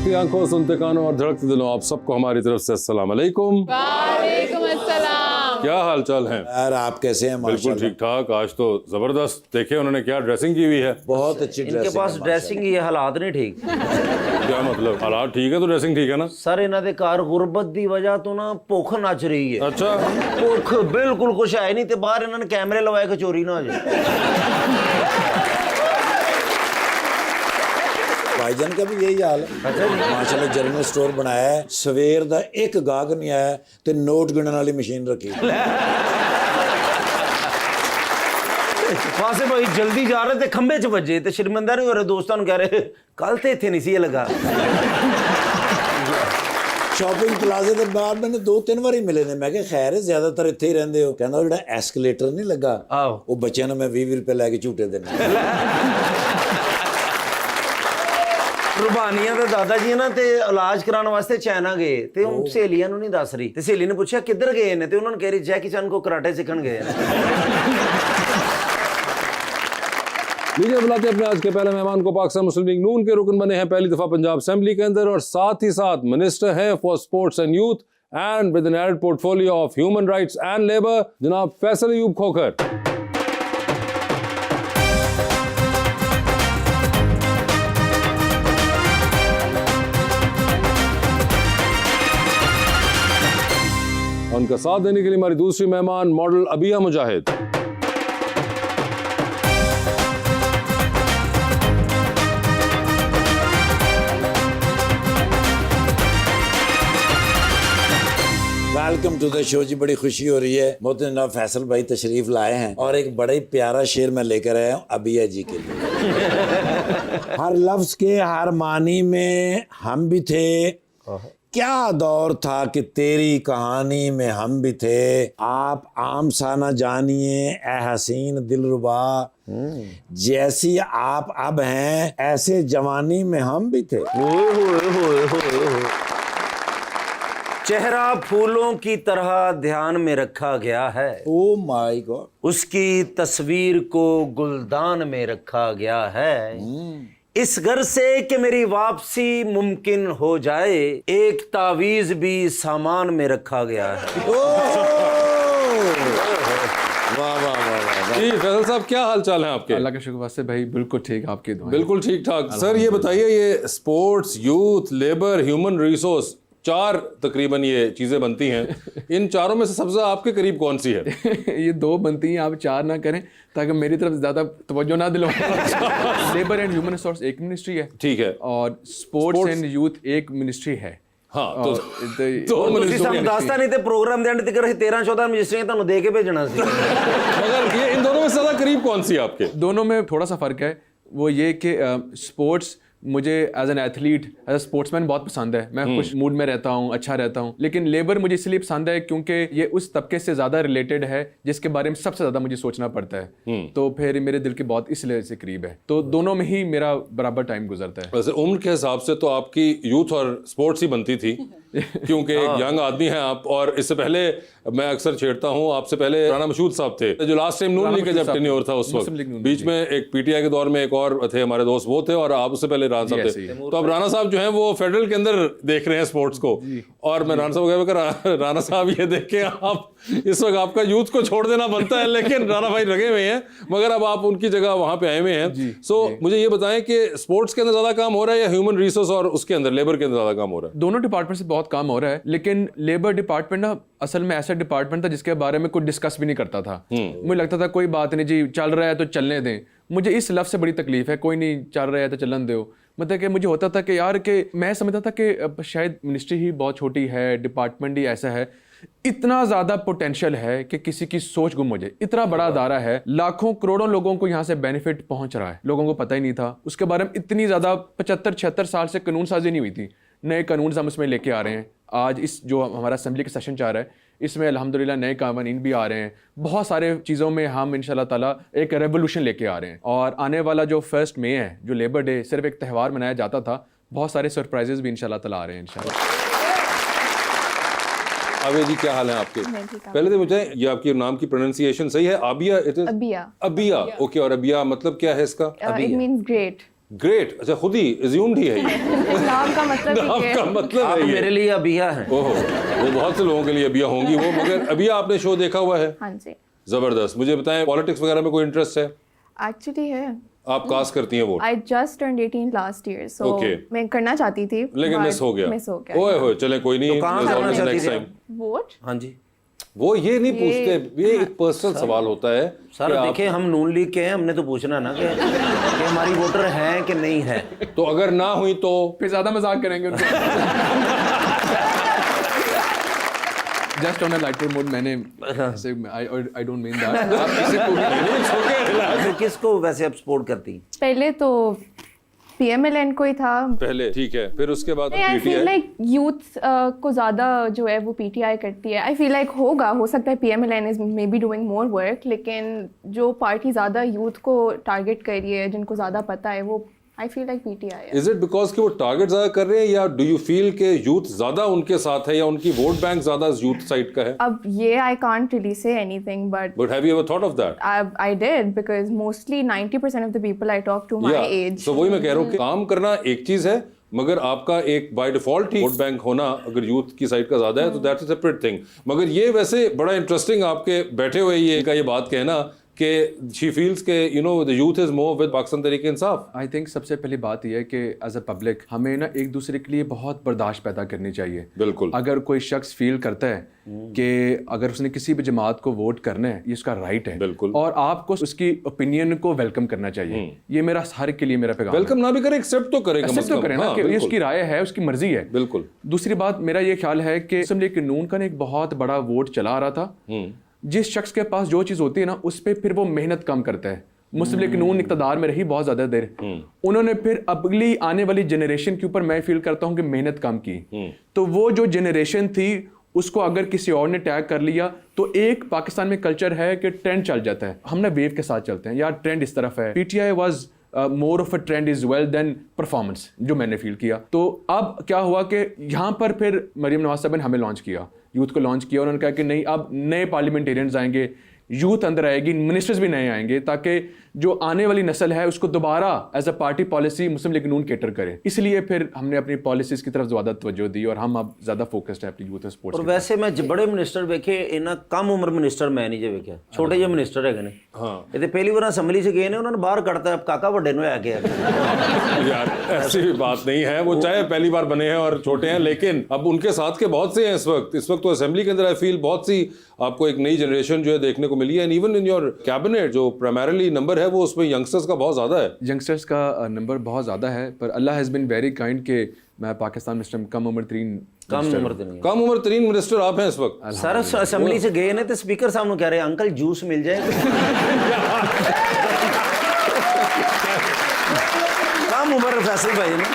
देखती आंखों, सुनते कानों और धड़कते दिलों, आप सबको हमारी तरफ से अस्सलाम वालेकुम। वालेकुम अस्सलाम। क्या हाल चाल है यार आप कैसे हैं? बिल्कुल ठीक ठाक। आज तो जबरदस्त, देखे उन्होंने क्या ड्रेसिंग की हुई है। बहुत अच्छी इनके पास ड्रेसिंग ही हालात नहीं ठीक। क्या मतलब, हालात ठीक है तो ड्रेसिंग ठीक है ना। सर इन्हां दे घर गुरबत दी वजह तो ना भुख नच रही है। अच्छा, भुख बिल्कुल कुछ है नहीं, ते बाहर इन्होंने कैमरे लवाए के चोरी ना हो जाए। भाईजान का भी यही हाल है। माशाल्लाह जनरल स्टोर बनाया है, सवेर दा एक गाहक नहीं आया ते नोट गिनने वाली मशीन रखी। वासे भाई जल्दी जा रहे थे, खंबे च बजे ते शर्मिंदा नहीं हो रहे, दोस्तों कह रहे कल तो इत्थे नहीं सी लगा। शॉपिंग प्लाजे के बाद मैंने 2-3 बारी मिले ने, मैं कहा खैर है ज्यादातर इत्थे ही रहंदे हो। कहंदा जेड़ा एस्केलेटर नहीं लगा वो बच्चों ने मैं 20 रुपए लेके झूटे देने। रुबानिया दे दादा जी ना ते इलाज कराने वास्ते चाइना गए ते उन सहेलियां नु नहीं दस रही ते सहेली ने पूछा किधर गए ने ते उन्होंने कह रही जैकी चैन को कराटे सीखन गए। लीजिए बुलाते अपने आज के पहले मेहमान को। पाकिस्तान मुस्लिम लीग नून के रुकन बने हैं पहली दफा पंजाब असेंबली के अंदर और साथ ही साथ मिनिस्टर हैं for sports and youth and with an added portfolio of human rights and labour, जनाब फैसल अयूब खोखर। उनका साथ देने के लिए हमारी दूसरी मेहमान model Abiya Mujahid. Welcome to the show जी, बड़ी खुशी हो रही है। बहुत जनाब फैसल भाई तशरीफ लाए हैं और एक बड़ा ही प्यारा शेर मैं लेकर आया हूँ अबिया जी के लिए। हर लफ्ज के हर मानी में हम भी थे, क्या दौर था कि तेरी कहानी में हम भी थे। आप आम सा न जानिए ए हसीन दिलरुबा, जैसी आप अब हैं ऐसे जवानी में हम भी थे। चेहरा फूलों की तरह ध्यान में रखा गया है, ओ माय गॉड। उसकी तस्वीर को गुलदान में रखा गया है। इस घर से कि मेरी वापसी मुमकिन हो जाए, एक तावीज भी सामान में रखा गया है। वाह वाह वाह। जी फैसल साहब, क्या हाल चाल है आपके? अल्लाह का शुक्र वास्ते भाई बिल्कुल ठीक, आपकी दुआएं। बिल्कुल ठीक ठाक। सर ये बताइए, ये sports, youth, labour, human resource, 4 तकरीबन ये चीजें बनती हैं। इन चारों में से सबसे आपके करीब कौन सी है? ये 2 बनती हैं, आप 4 ना करें ताकि मेरी तरफ ज्यादा तवज्जो ना दिलवाएं। लेबर एंड ह्यूमन रिसोर्स एक मिनिस्ट्री है, ठीक है, और स्पोर्ट्स एंड यूथ एक मिनिस्ट्री है। हाँ तो दास्ता नहीं थे प्रोग्राम देने तक 13-14 मिनिस्ट्रियां ਤੁਹਾਨੂੰ ਦੇ ਕੇ भेजना सी। मगर ये इन दोनों में से ज्यादा करीब कौन सी है आपके? दोनों में थोड़ा सा फर्क है, वो ये कि स्पोर्ट्स मुझे as an athlete, as a sportsman बहुत पसंद है। मैं खुश मूड में रहता हूँ, अच्छा रहता हूँ। लेकिन लेबर मुझे इसलिए पसंद है क्योंकि ये उस तबके से ज़्यादा रिलेटेड है जिसके बारे में सबसे ज़्यादा मुझे सोचना पड़ता है। तो फिर मेरे दिल के बहुत इसलिए से करीब है, तो दोनों में ही मेरा बराबर टाइम गुजरता है। वैसे उम्र के हिसाब से तो आपकी यूथ और स्पोर्ट्स ही बनती थी क्योंकि एक यंग आदमी हैं आप। और इससे पहले मैं अक्सर छेड़ता हूँ, आपसे पहले राना मशहूद साहब थे जो लास्ट टाइम नून लीग का जब टेन्योर था उस वक्त, बीच में एक पीटीआई के दौर में एक और थे हमारे दोस्त, वो थे, और आप उससे पहले राना साहब थे। तो अब राना साहब जो हैं वो फेडरल के अंदर देख रहे हैं स्पोर्ट्स को, और मैं राना साहब को राना साहब ये देख के आप इस वक्त आपका यूथ को छोड़ देना बनता है, लेकिन राना भाई लगे हुए हैं, मगर अब आप उनकी जगह वहां पे आए हुए हैं। सो मुझे ये बताएं कि स्पोर्ट्स के अंदर ज्यादा काम हो रहा है या ह्यूमन रिसोर्स और उसके अंदर लेबर के अंदर ज्यादा काम हो रहा है? दोनों डिपार्टमेंट से बहुत काम हो रहा है, लेकिन लेबर डिपार्टमेंट ना असल में ऐसा डिपार्टमेंट था जिसके बारे में कोई डिस्कस भी नहीं करता था। मुझे लगता था कोई बात नहीं जी, चल रहा है तो चलने दें। मुझे इस लफ्ज़ से बड़ी तकलीफ है, कोई नहीं चल रहा है तो चलन दो। मतलब कि मुझे होता था कि यार कि मैं समझता था कि शायद मिनिस्ट्री ही बहुत छोटी है, डिपार्टमेंट ही ऐसा है, इतना ज़्यादा पोटेंशियल है कि किसी की सोच गुम हो जाए। इतना बड़ा अदारा है, लाखों करोड़ों लोगों को यहाँ से बेनिफिट पहुँच रहा है, लोगों को पता ही नहीं था उसके बारे में। इतनी ज़्यादा 75-76 साल से कानून साजी नहीं हुई थी, नए कानून हम उसमें लेके आ रहे हैं। आज इस जो हमारा असेंबली का सेशन चल रहा है इसमें अल्हम्दुलिल्लाह नए कानून भी आ रहे हैं। बहुत सारे चीज़ों में हम इंशाल्लाह ताला एक रेवोल्यूशन लेके आ रहे हैं। और आने वाला जो 1 मई है, जो लेबर डे सिर्फ एक त्यौहार मनाया जाता था, बहुत सारे सरप्राइजेस भी इंशाल्लाह ताला आ रहे हैं इंशाल्लाह। आबिया जी क्या हाल है आपके? पहले तो मुझे ये आपके नाम की प्रोनाउंसिएशन सही है? Abiya? It is Abiya. Abiya, okay. और अबिया मतलब क्या है इसका? It means great. ग्रेट, अच्छा खुद ही एज्यूम्ड ही है ये। नाम का मतलब ही नाम है। का मतलब आप है ये। मेरे लिए अबिया हैं। ओहो, वो बहुत से लोगों के लिए अबिया होंगी वो, मगर अबिया आपने शो देखा हुआ है? हाँ जी, जबरदस्त। मुझे बताएं, पॉलिटिक्स वगैरह में कोई इंटरेस्ट है? एक्चुअली है। आप कास्ट करती हैं vote? I just turn 18 last year, so Okay. मैं करना चाहती थी लेकिन but मिस हो गया। मिस हो गया। ओए होए, चले कोई नहीं, तो कहाँ करना चाहती नेक्स्ट थी टाइम। वोट हाँ जी वो ये नहीं पूछते, ये एक पर्सनल सवाल होता है सर, कि आप- देखिए हम नून लीग के हैं, हमने तो पूछना ना कि हमारी वोटर हैं कि नहीं है। तो अगर ना हुई तो फिर ज्यादा मजाक करेंगे उनसे। Just on a lighter mode मैंने आई डोंट मीन दैट, आप किसी को भी फिर किसको वैसे आप सपोर्ट करती? पहले तो PMLN को ही था। पहले ठीक है, फिर उसके बाद I feel PTI। Like youth को ज़्यादा जो है वो PTI करती है। आई फील लाइक हो सकता है PMLN is may be doing more work, लेकिन जो पार्टी ज़्यादा यूथ को टारगेट कर रही है, जिनको ज़्यादा पता है, वो आई फील लाइक PTI है। इज इट बिकॉज कि वो टारगेट ज्यादा कर रहे हैं, या डू यू फील के यूथ ज्यादा उनके साथ है, या उनकी वोट बैंक ज्यादा यूथ साइड का है? अब ये I can't really say anything, but but have you ever thought of that? I did because mostly 90% of the people I talk to my age. तो वही मैं कह रहा हूँ कि काम करना एक चीज है, मगर आपका एक by default he vote bank होना अगर यूथ की साइड का ज्यादा है तो दैट्स अ सेपरेट थिंग। मगर ये वैसे बड़ा इंटरेस्टिंग आपके बैठे हुए ये बात कहना कि शी फील्स के you know the youth is more with Pakistan Tehreek Insaf. I think सबसे पहली बात यह है कि एज अ पब्लिक हमें ना एक दूसरे के लिए बहुत बर्दाश्त पैदा करनी चाहिए। बिल्कुल। अगर कोई शख्स फील करता है कि अगर उसने किसी भी जमात को वोट करना है, ये उसका राइट है, बिल्कुल। और आपको उसकी ओपिनियन को वेलकम करना चाहिए। ये मेरा हर के लिए मेरा पैगाम है। वेलकम ना भी करे, एक्सेप्ट तो करे, कम एक्सेप्ट से तो कम। करें ना हाँ, कि ये बिल्कुल। उसकी राय है, उसकी मर्जी है। बिल्कुल। दूसरी बात मेरा ये ख्याल है कि मुस्लिम लीग नून का एक बहुत बड़ा वोट चला आ रहा था। जिस शख्स के पास जो चीज होती है ना, उस पर फिर वो मेहनत कम करता है। मुस्लिम लीग नून इक़्तिदार में रही बहुत ज्यादा देर, उन्होंने फिर अगली आने वाली जनरेशन के ऊपर मैं फील करता हूँ कि मेहनत कम की। तो वो जो जनरेशन थी उसको अगर किसी और ने टैग कर लिया, तो एक पाकिस्तान में कल्चर है कि ट्रेंड चल जाता है, हम ना वेव के साथ चलते हैं, यार ट्रेंड इस तरफ है। PTI was more of a trend is well then performance, जो मैंने फील किया। तो अब क्या हुआ कि यहाँ पर फिर मरीम नवाज साहब ने हमें लॉन्च किया, यूथ को लॉन्च किया। उन्होंने कहा कि नहीं, अब नए पार्लियामेंटेरियंस आएंगे, यूथ अंदर आएगी, मिनिस्टर्स भी नए आएंगे, ताकि जो आने वाली नस्ल है उसको दोबारा as a party policy Muslim League Noon cater करे। इसलिए फिर हमने अपनी पॉलिसीज की तरफ ज्यादा तवज्जो दी और हम अब ज्यादा फोकस्ड है अपनी यूथ स्पोर्ट्स। और वैसे मैं बड़े मिनिस्टर वेखे, इन्ना कम उम्र मिनिस्टर मैं नहीं जे वेख्या, छोटे ਜਿਹੇ मिनिस्टर है ने। हाँ। ये पहली बार असैम्बली से गए ने, उन्होंने बाहर कटता काका बड़े नु आके यार ऐसी बात नहीं है, वो चाहे पहली बार बने हैं और छोटे हैं, लेकिन अब उनके साथ के बहुत से हैं इस वक्त तो असेंबली के अंदर आई फील बहुत सी आपको एक नई जनरेशन जो है देखने को मिली है। And even in your cabinet जो प्राइमरीली नंबर है वो उसमें यंगस्टर्स का बहुत ज्यादा है। यंगस्टर्स का नंबर बहुत ज़्यादा है, पर अल्लाह हैज़ बिन वेरी काइंड के मैं पाकिस्तान में इस टाइम कम उम्र तरीन कम उम्र तरीन मिनिस्टर आप हैं इस वक्त। सर असैम्बली से गए ने तो स्पीकर साहब ने कह रहे अंकल जूस मिल जाए। कम उम्र फैसल भाई ने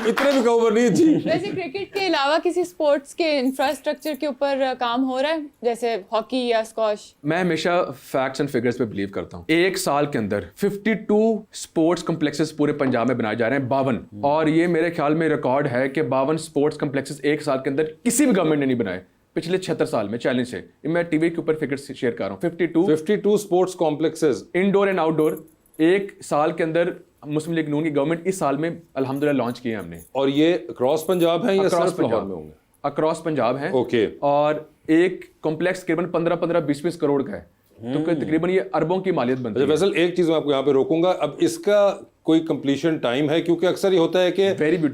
इतने भी कम उम्र नहीं थी। वैसे क्रिकेट के अलावा किसी स्पोर्ट्स के इंफ्रास्ट्रक्चर के ऊपर काम हो रहा है, जैसे हॉकी या स्क्वॉश? मैं हमेशा फैक्ट्स एंड फिगर्स पे बिलीव करता हूँ। एक साल के अंदर 52 स्पोर्ट्स कॉम्प्लेक्सेस पूरे पंजाब में बनाए जा रहे हैं, 52, और ये मेरे ख्याल में रिकॉर्ड है कि 52 स्पोर्ट्स कॉम्प्लेक्सेस एक साल के अंदर किसी भी गवर्नमेंट ने नहीं बनाए पिछले 76 साल में। चैलेंज है, मैं टीवी के ऊपर फिगर्स शेयर कर रहा हूँ। 52 sports complexes indoor and outdoor एक साल के अंदर मुस्लिम लीग नून की गवर्नमेंट इस साल में अल्हम्दुलिल्लाह लॉन्च किए हमने। और ये अक्रॉस पंजाब है या सिर्फ लाहौर में होंगे? अक्रॉस पंजाब है। ओके। और एक कॉम्प्लेक्स तकरीबन 15-20 करोड़ का है, तो तकरीबन ये अरबों की मालियत बनती है। वैसे एक चीज मैं आपको यहाँ पे रोकूंगा, अब इसका कोई कंप्लीशन टाइम है? क्योंकि अक्सर ये होता है कि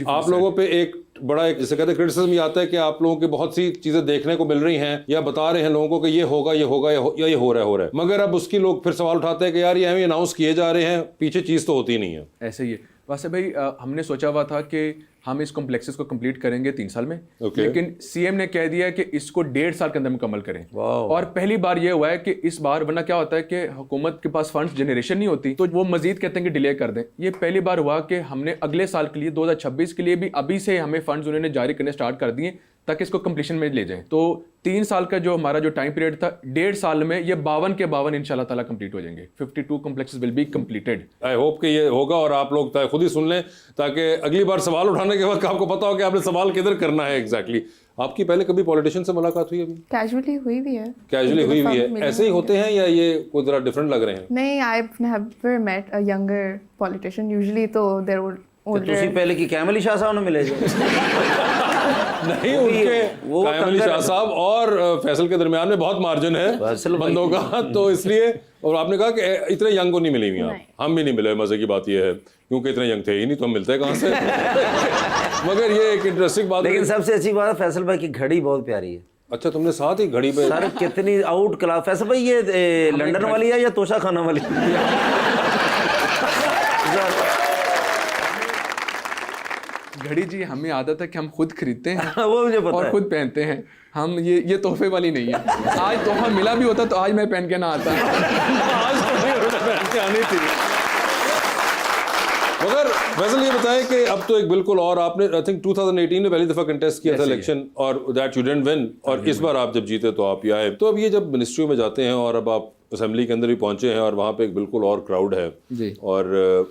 आप लोगों पे एक बड़ा एक जिसे कहते हैं क्रिटिसिज्म ये आता है कि आप लोगों की बहुत सी चीजें देखने को मिल रही हैं या बता रहे हैं लोगों को कि ये होगा या ये हो रहा है, मगर अब उसकी लोग फिर सवाल उठाते हैं कि यार ये हमें अनाउंस किए जा रहे हैं, पीछे चीज तो होती नहीं है। ऐसे ही है वैसे भाई, हमने सोचा हुआ था कि हम इस कॉम्प्लेक्सेस को कंप्लीट करेंगे 3 साल में, लेकिन सीएम ने कह दिया कि इसको 1.5 साल के अंदर मुकम्मल करें। और पहली बार ये हुआ है कि इस बार, वरना क्या होता है कि हुकूमत के पास फंड्स जनरेशन नहीं होती तो वो मजीद कहते हैं कि डिले कर दें। ये पहली बार हुआ कि हमने अगले साल के लिए 2026 के लिए भी अभी से हमें फंड्स उन्होंने जारी करने स्टार्ट कर दिए ताकि इसको कंप्लीशन में ले जाएं। तो 3 साल का जो हमारा जो टाइम पीरियड था, 1.5 साल में ये 52 के 52 इंशाल्लाह ताला कंप्लीट हो जाएंगे। 52 complexes will be completed. I hope कि ये होगा और आप लोग खुद ही सुन लें, ताकि अगली बार सवाल उठाने के वक्त आपको पता हो कि आपने सवाल किधर करना है एग्जैक्टली। आपकी पहले कभी पॉलिटिशियन से मुलाकात हुई अभी? कैजुअली हुई भी है। कैजुअली हुई हुई है? ऐसे ही होते हैं या ये कोई जरा डिफरेंट लग रहे हैं? नहीं, I never met a younger politician. Usually तो देयर ਤੁਸੀਂ ਪਹਿਲੇ ਕੀ कैमल शाह साहब ने मिले जो नहीं, उनके कायम अली शाह साहब और फैसल के दरमियान में बहुत मार्जिन है बंदों का, तो इसलिए। और आपने कहा कि इतने यंग को नहीं मिली हुई आप। हम भी नहीं मिले। मजे की बात यह है क्योंकि इतने यंग थे ही नहीं, तो हम मिलते हैं कहाँ से? मगर ये एक इंटरेस्टिंग बात। लेकिन सबसे अच्छी बात है फैसल भाई की घड़ी बहुत प्यारी है। अच्छा, तुमने साथ ही घड़ी पे? सर कितनी आउट क्लास। फैसल भाई ये लंदन वाली है या तोशा खाना वाली? घड़ी जी हमें आदत है कि हम खुद खरीदते हैं वो मुझे पता और है। खुद पहनते हैं। हम ये तोहफे वाली नहीं है। आज तोहफा मिला भी होता तो आज मैं पहन के ना आता। आज तो पहन के आनी थी। मगर फैसल ये बताएं कि अब तो एक बिल्कुल और आपने आई थिंक 2018 में पहली दफा कंटेस्ट किया था इलेक्शन और दैट यू डिडंट विन, और इस बार आप जब जीते तो आप ही आए। तो अब ये जब मिनिस्ट्री में जाते हैं और अब आप असेंबली के अंदर भी पहुंचे हैं और वहाँ पे एक बिल्कुल और क्राउड है जी। और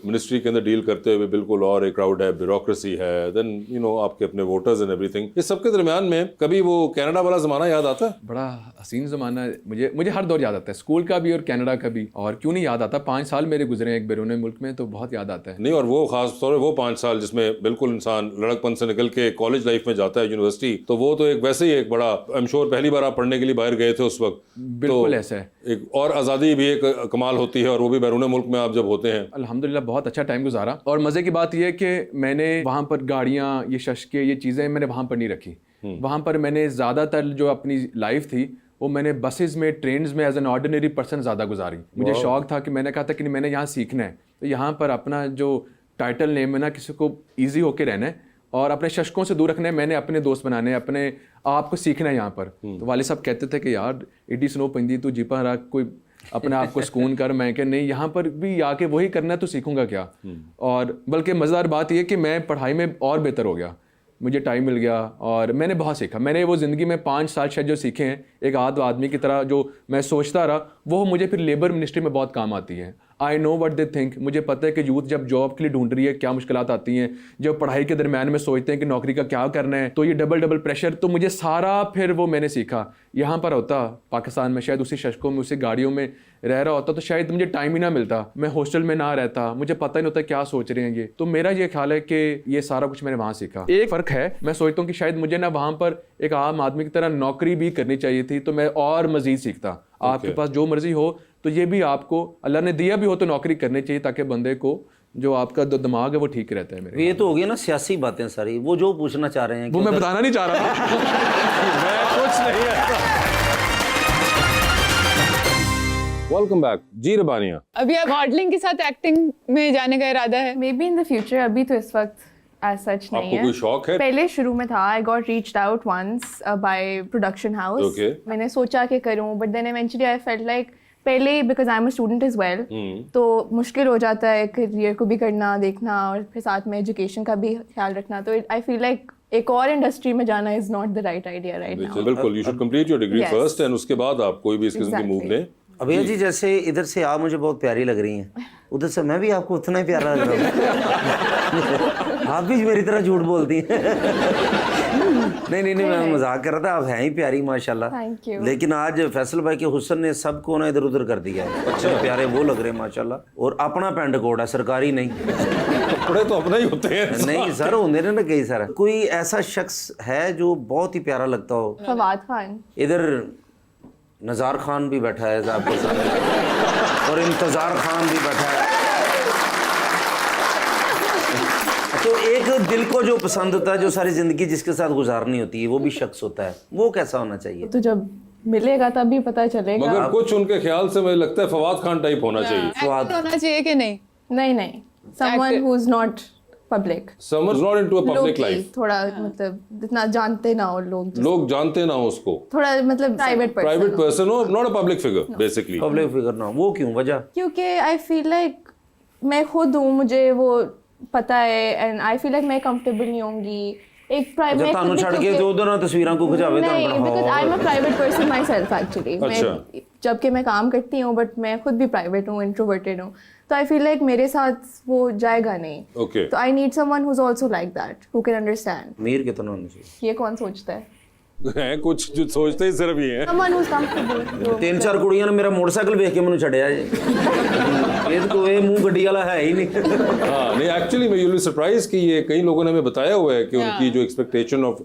मिनिस्ट्री के अंदर डील करते हुए बिल्कुल और एक क्राउड है, ब्यूरोक्रेसी है, देन यू नो आपके अपने वोटर्स एंड एवरीथिंग। इस सब के दरमियान में कभी वो कनाडा वाला ज़माना याद आता है? बड़ा हसीन ज़माना है। मुझे हर दौर याद आता है, स्कूल का भी और कनाडा का भी। और क्यों नहीं याद आता, 5 साल मेरे गुजरे एक बैरून मुल्क में, तो बहुत याद आता है। नहीं, और वो खास तौर पर वो 5 साल जिसमें बिल्कुल इंसान लड़कपन से निकल के कॉलेज लाइफ में जाता है, यूनिवर्सिटी, तो वो तो एक वैसे ही एक बड़ा, आई एम श्योर पहली बार आप पढ़ने के लिए बाहर गए थे उस वक्त, बिल्कुल ऐसा है। एक और आज़ादी भी एक कमाल होती है, और वो भी बैरून मुल्क में आप जब होते हैं। अल्हम्दुलिल्लाह बहुत अच्छा टाइम गुजारा। और मज़े की बात यह है कि मैंने वहाँ पर गाड़ियाँ, ये शशके, ये चीज़ें मैंने वहाँ पर नहीं रखी। वहाँ पर मैंने ज़्यादातर जो अपनी लाइफ थी वो मैंने बसेस में, ट्रेन्स में एज एन ऑर्डिनरी पर्सन ज़्यादा गुजारी। मुझे शौक था कि मैंने कहा था कि मैंने यहाँ सीखना है, तो यहाँ पर अपना जो टाइटल नेम है ना, किसी को ईजी होके रहना है और अपने शशकों से दूर रखना है। मैंने अपने दोस्त बनाने, अपने आप को सीखना है यहाँ पर। तो वाले साहब कहते थे कि यार इडी स्नो पैंदी, तू जीपा रख, कोई अपने आप को सुकून कर। मैं कि नहीं, यहाँ पर भी आके वही करना है तो सीखूंगा क्या। और बल्कि मज़ेदार बात यह कि मैं पढ़ाई में और बेहतर हो गया, मुझे टाइम मिल गया और मैंने बहुत सीखा। मैंने वो ज़िंदगी में 5 साल शायद जो सीखे हैं, एक आदमी की तरह जो मैं सोचता रहा, वो मुझे फिर लेबर मिनिस्ट्री में बहुत काम आती है। I know what they think. मुझे पता है कि यूथ जब जॉब के लिए ढूंढ रही है क्या मुश्किलात आती हैं, जब पढ़ाई के दरमियान में सोचते हैं कि नौकरी का क्या करना है, तो ये डबल प्रेशर। तो मुझे सारा फिर वो मैंने सीखा। यहाँ पर होता पाकिस्तान में, शायद उसी शशकों में, उसी गाड़ियों में रह रहा होता तो शायद मुझे टाइम ही ना मिलता, मैं हॉस्टल में ना रहता, मुझे पता ही नहीं होता क्या सोच रहे हैं ये। तो मेरा ये ख्याल है कि ये सारा कुछ मैंने वहाँ सीखा। एक फ़र्क है, मैं सोचता हूँ कि शायद मुझे ना वहाँ पर एक आम आदमी की तरह नौकरी भी करनी चाहिए थी, तो मैं और मज़ीद सीखता। आपके पास जो मर्जी हो तो ये भी आपको अल्लाह ने दिया भी हो तो नौकरी करनी चाहिए, ताकि बंदे को जो आपका जो दिमाग है वो ठीक रहता है। मेरे ये तो हो गया ना सियासी बातें सारी। वो जो पूछना चाह रहे हैं वो मैं बताना नहीं चाह रहा था। मैं कुछ नहीं है। वेलकम बैक जी रबानिया। अभी आप मॉडलिंग के साथ एक्टिंग में जाने का इरादा है? May be in the future, अभी तो इस वक्त एज सच नहीं आपको है। कोई शौक है? पहले शुरू में था। I got reached out once by production house. Okay. मैंने सोचा कि करूं, but then eventually I felt like, पहले because I am a student as well, तो मुश्किल हो जाता है करियर को भी करना, देखना, और फिर साथ में एजुकेशन का भी ख्याल रखना। तो आई फील लाइक एक और इंडस्ट्री में जाना is not the right idea right now. बिल्कुल, you should complete your degree Yes. First and उसके बाद आप कोई भी इस किस्म की मूव लें। अभय जी, जैसे इधर से आप मुझे बहुत प्यारी लग रही हैं, उधर से मैं भी आपको उतना ही प्यारा लग रहा हूँ। आप भी मेरी तरह झूठ बोलती हैं। नहीं, मैं मजाक कर रहा था। आप हैं ही प्यारी माशाल्लाह। Thank you. लेकिन आज फैसल भाई के हुस्न ने सबको ना इधर उधर कर दिया है। अच्छे प्यारे वो लग रहे हैं माशाल्लाह। और अपना पेंट कोड है, सरकारी नहीं। कपड़े तो अपना ही होते हैं। नहीं सर, होंगे ना कई सारा। कोई ऐसा शख्स है जो बहुत ही प्यारा लगता हो? फवाद खान। इधर नज़ार खान भी बैठा है आपके सामने और इंतज़ार खान भी बैठा है। तो एक दिल को जो पसंद होता है, जो सारी ज़िंदगी जिसके साथ गुजारनी होती है, वो भी शख्स होता है, वो कैसा होना चाहिए? तो जब मिलेगा तभी पता चलेगा। मगर कुछ उनके ख्याल से मुझे लगता है फवाद खान टाइप होना चाहिए। एक्टर होना चाहिए कि नहीं? नहीं, someone who's not public, summers not into a public low-key, life. थोड़ा मतलब इतना जानते ना हो लोग जानते ना हो उसको, थोड़ा मतलब प्राइवेट पर्सन हो, not a public figure basically. Public figure ना, वो क्यों, वजह? क्योंकि आई फील लाइक मैं खुद हूँ, मुझे वो पता है, एंड आई फील लाइक मैं कंफर्टेबल नहीं होंगी एक प्राइवेट अच्छा तानू छड़ के तो उधर ना तस्वीरां को खिचावे नहीं, because I am a private person my self actually. अच्छा। जबकि मैं काम करती हूँ बट मैं खुद भी प्राइवेट हूँ, इंट्रोवर्टेड हूँ, तो आई फील लाइक मेरे साथ वो जाएगा नहीं। ओके। तो I need someone who is also like that, who can understand. Mir कितना होना चाहिए? ये कौन सोचता है? हैं कुछ जो सोचते ही सिर्फ ये हैं। Someone who is comfortable. 3-4 कुड़ियां ने मेरा मोटरसाइकिल देख के मैंने छड़िया जी। ये तो कोई मुंह गड्डी वाला है ही नहीं। हाँ नहीं एक्चुअली मैं यूजुअली सरप्राइज कि ये कई लोगों ने हमें बताया हुआ है कि उनकी जो एक्सपेक्टेशन ऑफ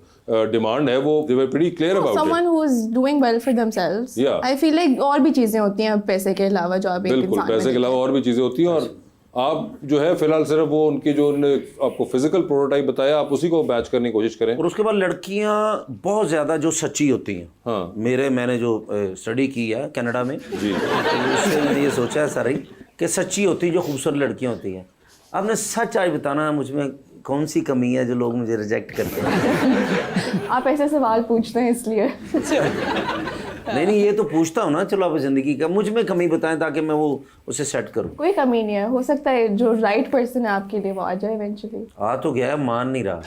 डिमांड है वो they were pretty clear about someone it. Who is doing well for themselves. Yeah. I feel like और भी चीजें होती हैं पैसे के अलावा जो आप एक बिल्कुल, इंसान में पैसे के अलावा और भी चीजें होती हैं और आप जो है फिलहाल सिर्फ वो उनकी जो उन्होंने आपको फिजिकल प्रोटोटाइप बताया आप उसी को बैच करने की कोशिश करें। और उसके बाद लड़कियां बहुत ज्यादा जो सच्ची होती हैं। हाँ। मैंने जो स्टडी की है कनाडा में जी। तो उससे मैंने ये सोचा है सारी कि सच्ची होती जो खूबसूरत लड़कियां होती हैं। आपने सच आज बताना मुझ में कौन सी कमी है जो लोग मुझे रिजेक्ट करते हैं। आप ऐसे सवाल पूछते हैं इसलिए। नहीं ये तो पूछता हूँ ना, चलो आप जिंदगी का मुझ में कमी बताएं ताकि मैं वो उसे सेट करूँ। कोई कमी नहीं है, हो सकता है जो राइट पर्सन है आपके लिए वो आ जाए इवेंचुअली। आ तो गया है, मान नहीं रहा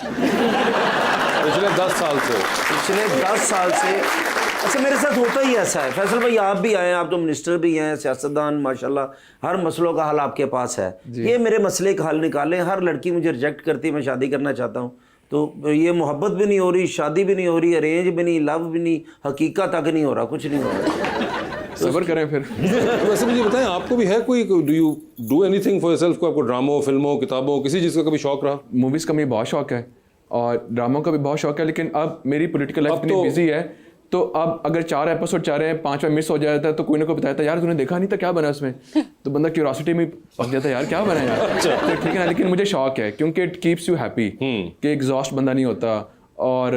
पिछले 10 साल से। पिछले 10 साल से। अच्छा मेरे साथ होता ही ऐसा है। फैसल भाई आप भी आए, आप तो मिनिस्टर भी हैं, सियासतदान माशाल्लाह, हर मसलों का हल आपके पास है। ये मेरे मसले का हल निकालें। हर लड़की मुझे रिजेक्ट करती है, मैं शादी करना चाहता हूँ, तो ये मोहब्बत भी नहीं हो रही, शादी भी नहीं हो रही, अरेंज भी नहीं, लव भी नहीं, हकीकत तक नहीं हो रहा, कुछ नहीं हो रहा। सब्र करें फिर। वैसे मुझे बताएं आपको भी है कोई do you do anything for yourself? को आपको ड्रामों, फिल्मों, किताबों, किसी चीज़ का कभी शौक रहा? मूवीज़ का मुझे बहुत शौक है और ड्रामों का भी बहुत शौक है, लेकिन अब मेरी पॉलिटिकल लाइफ अब इतनी तो- बिजी है तो अब अगर 4 एपिसोड चाह रहे हैं, 5वां मिस हो जाता है तो कोई ना कोई बताता है यार तूने देखा नहीं था क्या बना उसमें। तो बंदा क्यूरियोसिटी में पक जाता है यार क्या बना यार। तो ठीक है ना, लेकिन मुझे शौक है क्योंकि इट कीप्स यू हैप्पी कि एग्जॉस्ट बंदा नहीं होता और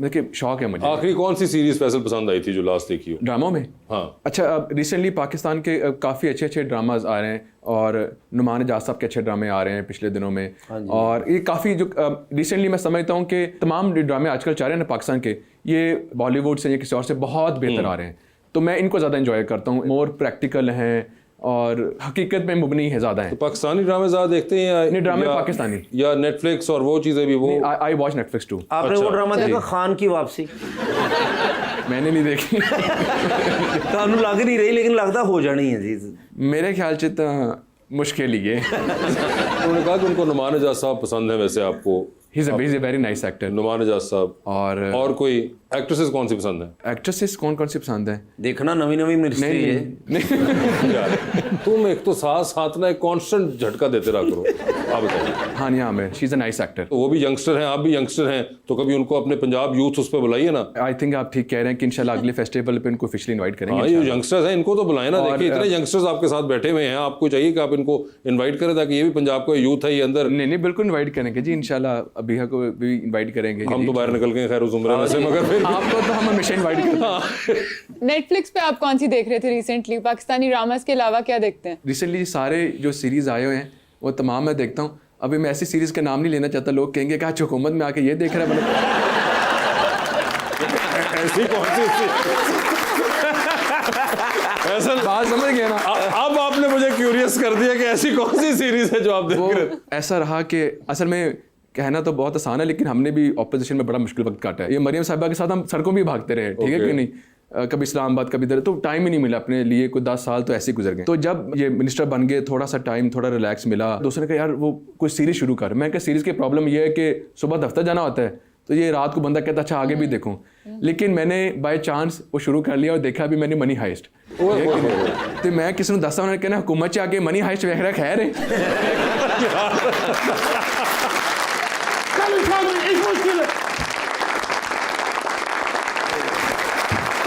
देखिए शौक है मुझे। आखिरी कौन सी सीरीज फैसल पसंद आई थी जो लास्ट देखी हो? ड्रामों में हाँ। अच्छा अब रिसेंटली पाकिस्तान के काफ़ी अच्छे अच्छे ड्रामाज आ रहे हैं और नुमान एजाज साहब के अच्छे ड्रामे आ रहे हैं पिछले दिनों में। और ये काफ़ी जो रिसेंटली मैं समझता हूँ कि तमाम ड्रामे आजकल चाह रहे हैं ना पाकिस्तान के, ये बॉलीवुड से या किसी और से बहुत बेहतर आ रहे हैं, तो मैं इनको ज़्यादा इंजॉय करता हूँ। मोर प्रैक्टिकल हैं और हकीकत में मुबनी है ज़्यादा तो हैं। पाकिस्तानी ड्रामे ज़्यादा देखते हैं या नहीं, ड्रामे या- पाकिस्तानी। या नेटफ्लिक्स और वो चीज़ें भी वो? I watch Netflix too. आपने वो ड्रामा देखा खान की वापसी? मैंने नहीं देखी। ਤੁਹਾਨੂੰ ਲੱਗ ਨਹੀਂ ਰਹੀ लेकिन लगता हो जानी है जी। मेरे ख्याल से तो मुश्किल ही है। उन्होंने कहा कि उनको नुमान एजाज साहब पसंद है। वैसे आपको ही is a very nice actor. Numan Ejaz साहब और कोई एक्ट्रेसेस कौन सी पसंद है? एक्ट्रेसेस कौन कौन सी पसंद है? देखना नवी नवी मिनिस्ट्री है। नहीं यार तुम एक तो साथ साथ ना एक कांस्टेंट झटका देते रहा करो। आप बताइए। हाँ नहीं, हाँ she is a nice actor. तो वो भी यंगस्टर हैं, आप भी यंगस्टर हैं, तो कभी उनको अपने पंजाब यूथ उस पर बुलाइए ना। आई थिंक आप ठीक कह रहे हैं कि इंशाल्लाह अगले फेस्टिवल पे इनको ऑफिशियली इनवाइट हाँ करेंगे। ये यंगस्टर्स हैं, इनको तो बुलाए ना। देखिए इतने यंगस्टर्स आपके साथ बैठे हुए हैं, आपको चाहिए कि आप इनको इनवाइट करें ताकि ये भी पंजाब का यूथ है ये अंदर। नहीं नहीं बिल्कुल इनवाइट करेंगे जी, इंशाल्लाह अबीहा को भी इनवाइट करेंगे। हम तो बाहर निकल गए खैर उस उम्र में से, मगर फिर आपको तो हम हमेशा इनवाइट करते हैं। नेटफ्लिक्स पे आप कौन सी देख रहे थे रिसेंटली? पाकिस्तानी ड्रामास के अलावा क्या देखते हैं? रिसेंटली सारे जो सीरीज आए हुए हैं वो तमाम मैं देखता हूँ। अभी मैं ऐसी सीरीज का नाम नहीं लेना चाहता, लोग कहेंगे कि आज हुकूमत में आके ये देख रहा है मतलब। ऐसी कौन सी ऐसा बात समझ गए ना। अब आपने मुझे क्यूरियस कर दिया कि ऐसी कौन सी सीरीज है जो आप देख वो रहे हैं? ऐसा रहा कि असल में कहना तो बहुत आसान है लेकिन हमने भी ऑपोजिशन में बड़ा मुश्किल वक्त काटा है। ये मरियम साहिबा के साथ हम सड़कों में भी भागते रहे, ठीक है कि नहीं, कभी इस्लामाबाद कभी इधर, तो टाइम ही नहीं मिला अपने लिए। कोई 10 साल तो ऐसे ही गुजर गए। तो जब ये मिनिस्टर बन गए थोड़ा सा टाइम, थोड़ा रिलैक्स मिला। दोस्तों ने कहा यार वो कोई सीरीज शुरू कर। मैं कहा सीरीज की प्रॉब्लम ये है कि सुबह दफ्तर जाना होता है तो ये रात को बंदा कहता अच्छा आगे भी देखूं, लेकिन मैंने बाय चांस वो शुरू कर लिया और देखा भी मैंने मनी हाइस्ट। तो मैं किसी ने दसा उन्होंने कहना हुकूमत च आके मनी हाइस्ट वेख रहा खैर है।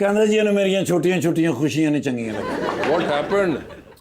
कहना जी ने मेरियां छोटियां छोटियां खुशियां नहीं चंगियां लगी। What happened?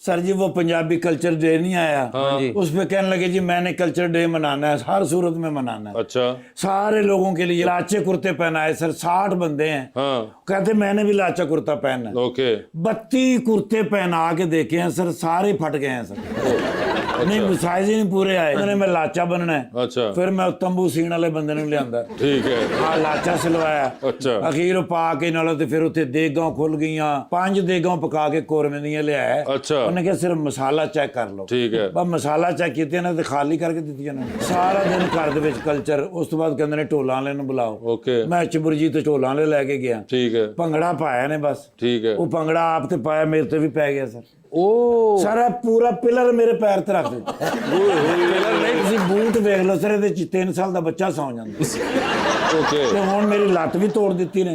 सर जी वो पंजाबी कल्चर डे नहीं आया, उस पे कहने लगे जी मैंने कल्चर डे मनाना है, हर सूरत में मनाना है। अच्छा सारे लोगों के लिए लाचे कुर्ते पहनाए सर, 60 बंदे हैं। हाँ कहते मैंने भी लाचा कुर्ता पहनना है। ओके 32 कुर्ते पहना के देखे हैं सर, सारे फट गए हैं सर। नहीं साइज ही नहीं पूरे आए मैंने मैं लाचा बनना है अच्छा फिर मैं तंबू सीण वाले बंदे ने लियांदा ठीक है हाँ लाचा सिलवाया अच्छा अखीर पा के नाल ते फिर उत्थे देगां खुल गईयां 5 देगां पका के कोरमे ਦੀਆਂ ਲਿਆਇਆ अच्छा ਉਹਨੇ ਕਿਹਾ ਸਿਰਫ ਮਸਾਲਾ ਚੈੱਕ ਕਰ ਲਓ ठीक है ਬਸ ਮਸਾਲਾ ਚੈੱਕ ਕੀਤੇ ਨੇ ਤੇ ਖਾਲੀ ਕਰਕੇ ਦਿੱਤੀਆਂ ਨੇ ਸਾਰਾ ਦਿਨ ਘਰ ਦੇ ਵਿੱਚ ਕਲਚਰ ਉਸ ਤੋਂ ਬਾਅਦ ਕਹਿੰਦੇ ਨੇ ਢੋਲਾਂ ਵਾਲੇ ਨੂੰ ਬੁਲਾਓ ओके ਮੈਂ ਚਬੁਰਜੀ ਤੇ ਢੋਲਾਂ ਵਾਲੇ ਲੈ ਕੇ ਗਿਆ ठीक है ਭੰਗੜਾ ਪਾਇਆ ਨੇ ਬਸ ठीक है ਉਹ ਭੰਗੜਾ ਆਪ ਤੇ ਪਾਇਆ ਮੇਰੇ ਤੇ ਵੀ ਪੈ ਗਿਆ ਸਰ ओ ਸਾਰਾ ਪੂਰਾ ਪਿਲਰ ਮੇਰੇ ਪੈਰ ਤੇ ਰੱਖ ਦਿੱਤਾ ਪਿਲਰ ਨਹੀਂ ਤੁਸੀਂ ਬੂਟ ਵੇਖ ਲਓ ਸਰ ਇਹਦੇ ਚ 3 ਸਾਲ ਦਾ ਬੱਚਾ ਸੌਂ ਜਾਂਦਾ ओके ਤੇ ਹੁਣ ਮੇਰੀ ਲੱਤ ਵੀ ਤੋੜ ਦਿੱਤੀ ਨੇ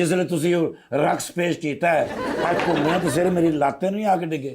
ਜਿਸ ਵੇਲੇ ਤੁਸੀਂ ਉਹ ਰਕਸ ਪੇਸ਼ ਕੀਤਾ ਹੈ ਅੱਜ ਘੁੰਮਿਆ ਤੇ ਸਿਰ ਮੇਰੀ ਲੱਤ ਨਹੀਂ ਆ ਕੇ ਡਿੱਗੇ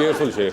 careful शेख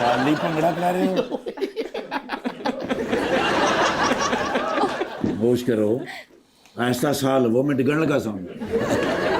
ਖਾਲੀ ਭੰਗੜਾ ਕਰ ਰਹੇ ਹੋ होश करो ऐसा साल वो मैं डिगण लगा सामने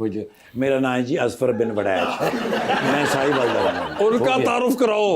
पूछे मेरा नाम है जी असफर बिन बड़ैच मैं साहिवाल का उनका तारुफ कराओ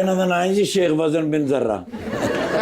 इन्हों का नाम है जी शेख वजन बिन जर्रा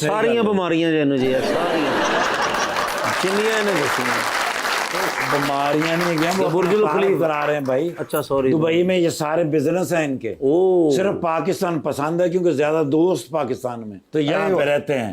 ਸਾਰੀਆਂ ਬਿਮਾਰੀਆਂ ਜਿਹਨੂੰ ਜੀ ਇਹ ਸਾਰੀਆਂ ਕਿੰਨੀਆਂ ਨੇ ਦੱਸੀਆਂ बीमारियां नहीं है वो बुर्जुल खलीफा करा रहे हैं भाई अच्छा सॉरी दुबई में ये सारे बिजनेस हैं इनके ओ सिर्फ पाकिस्तान पसंद है क्योंकि ज्यादा दोस्त पाकिस्तान में तो यहाँ पे रहते हैं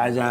आजा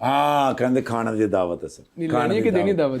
हाँ कहते खाने की दावत है सर लेनी की देनी दावत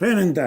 फिर इनका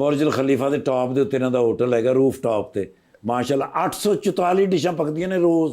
ਬੁਰਜ ਖਲੀਫਾ ਦੇ ਟਾਪ ਦੇ ਉੱਤੇ ਇਹਨਾਂ ਦਾ ਹੋਟਲ ਹੈਗਾ ਰੂਫ ਟਾਪ ਤੇ ਮਾਸ਼ਾਅੱਲਾ 844 ਡਿਸ਼ਾਂ ਪਕਦੀਆਂ ਨੇ ਰੋਜ਼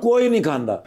ਕੋਈ ਨਹੀਂ ਖਾਂਦਾ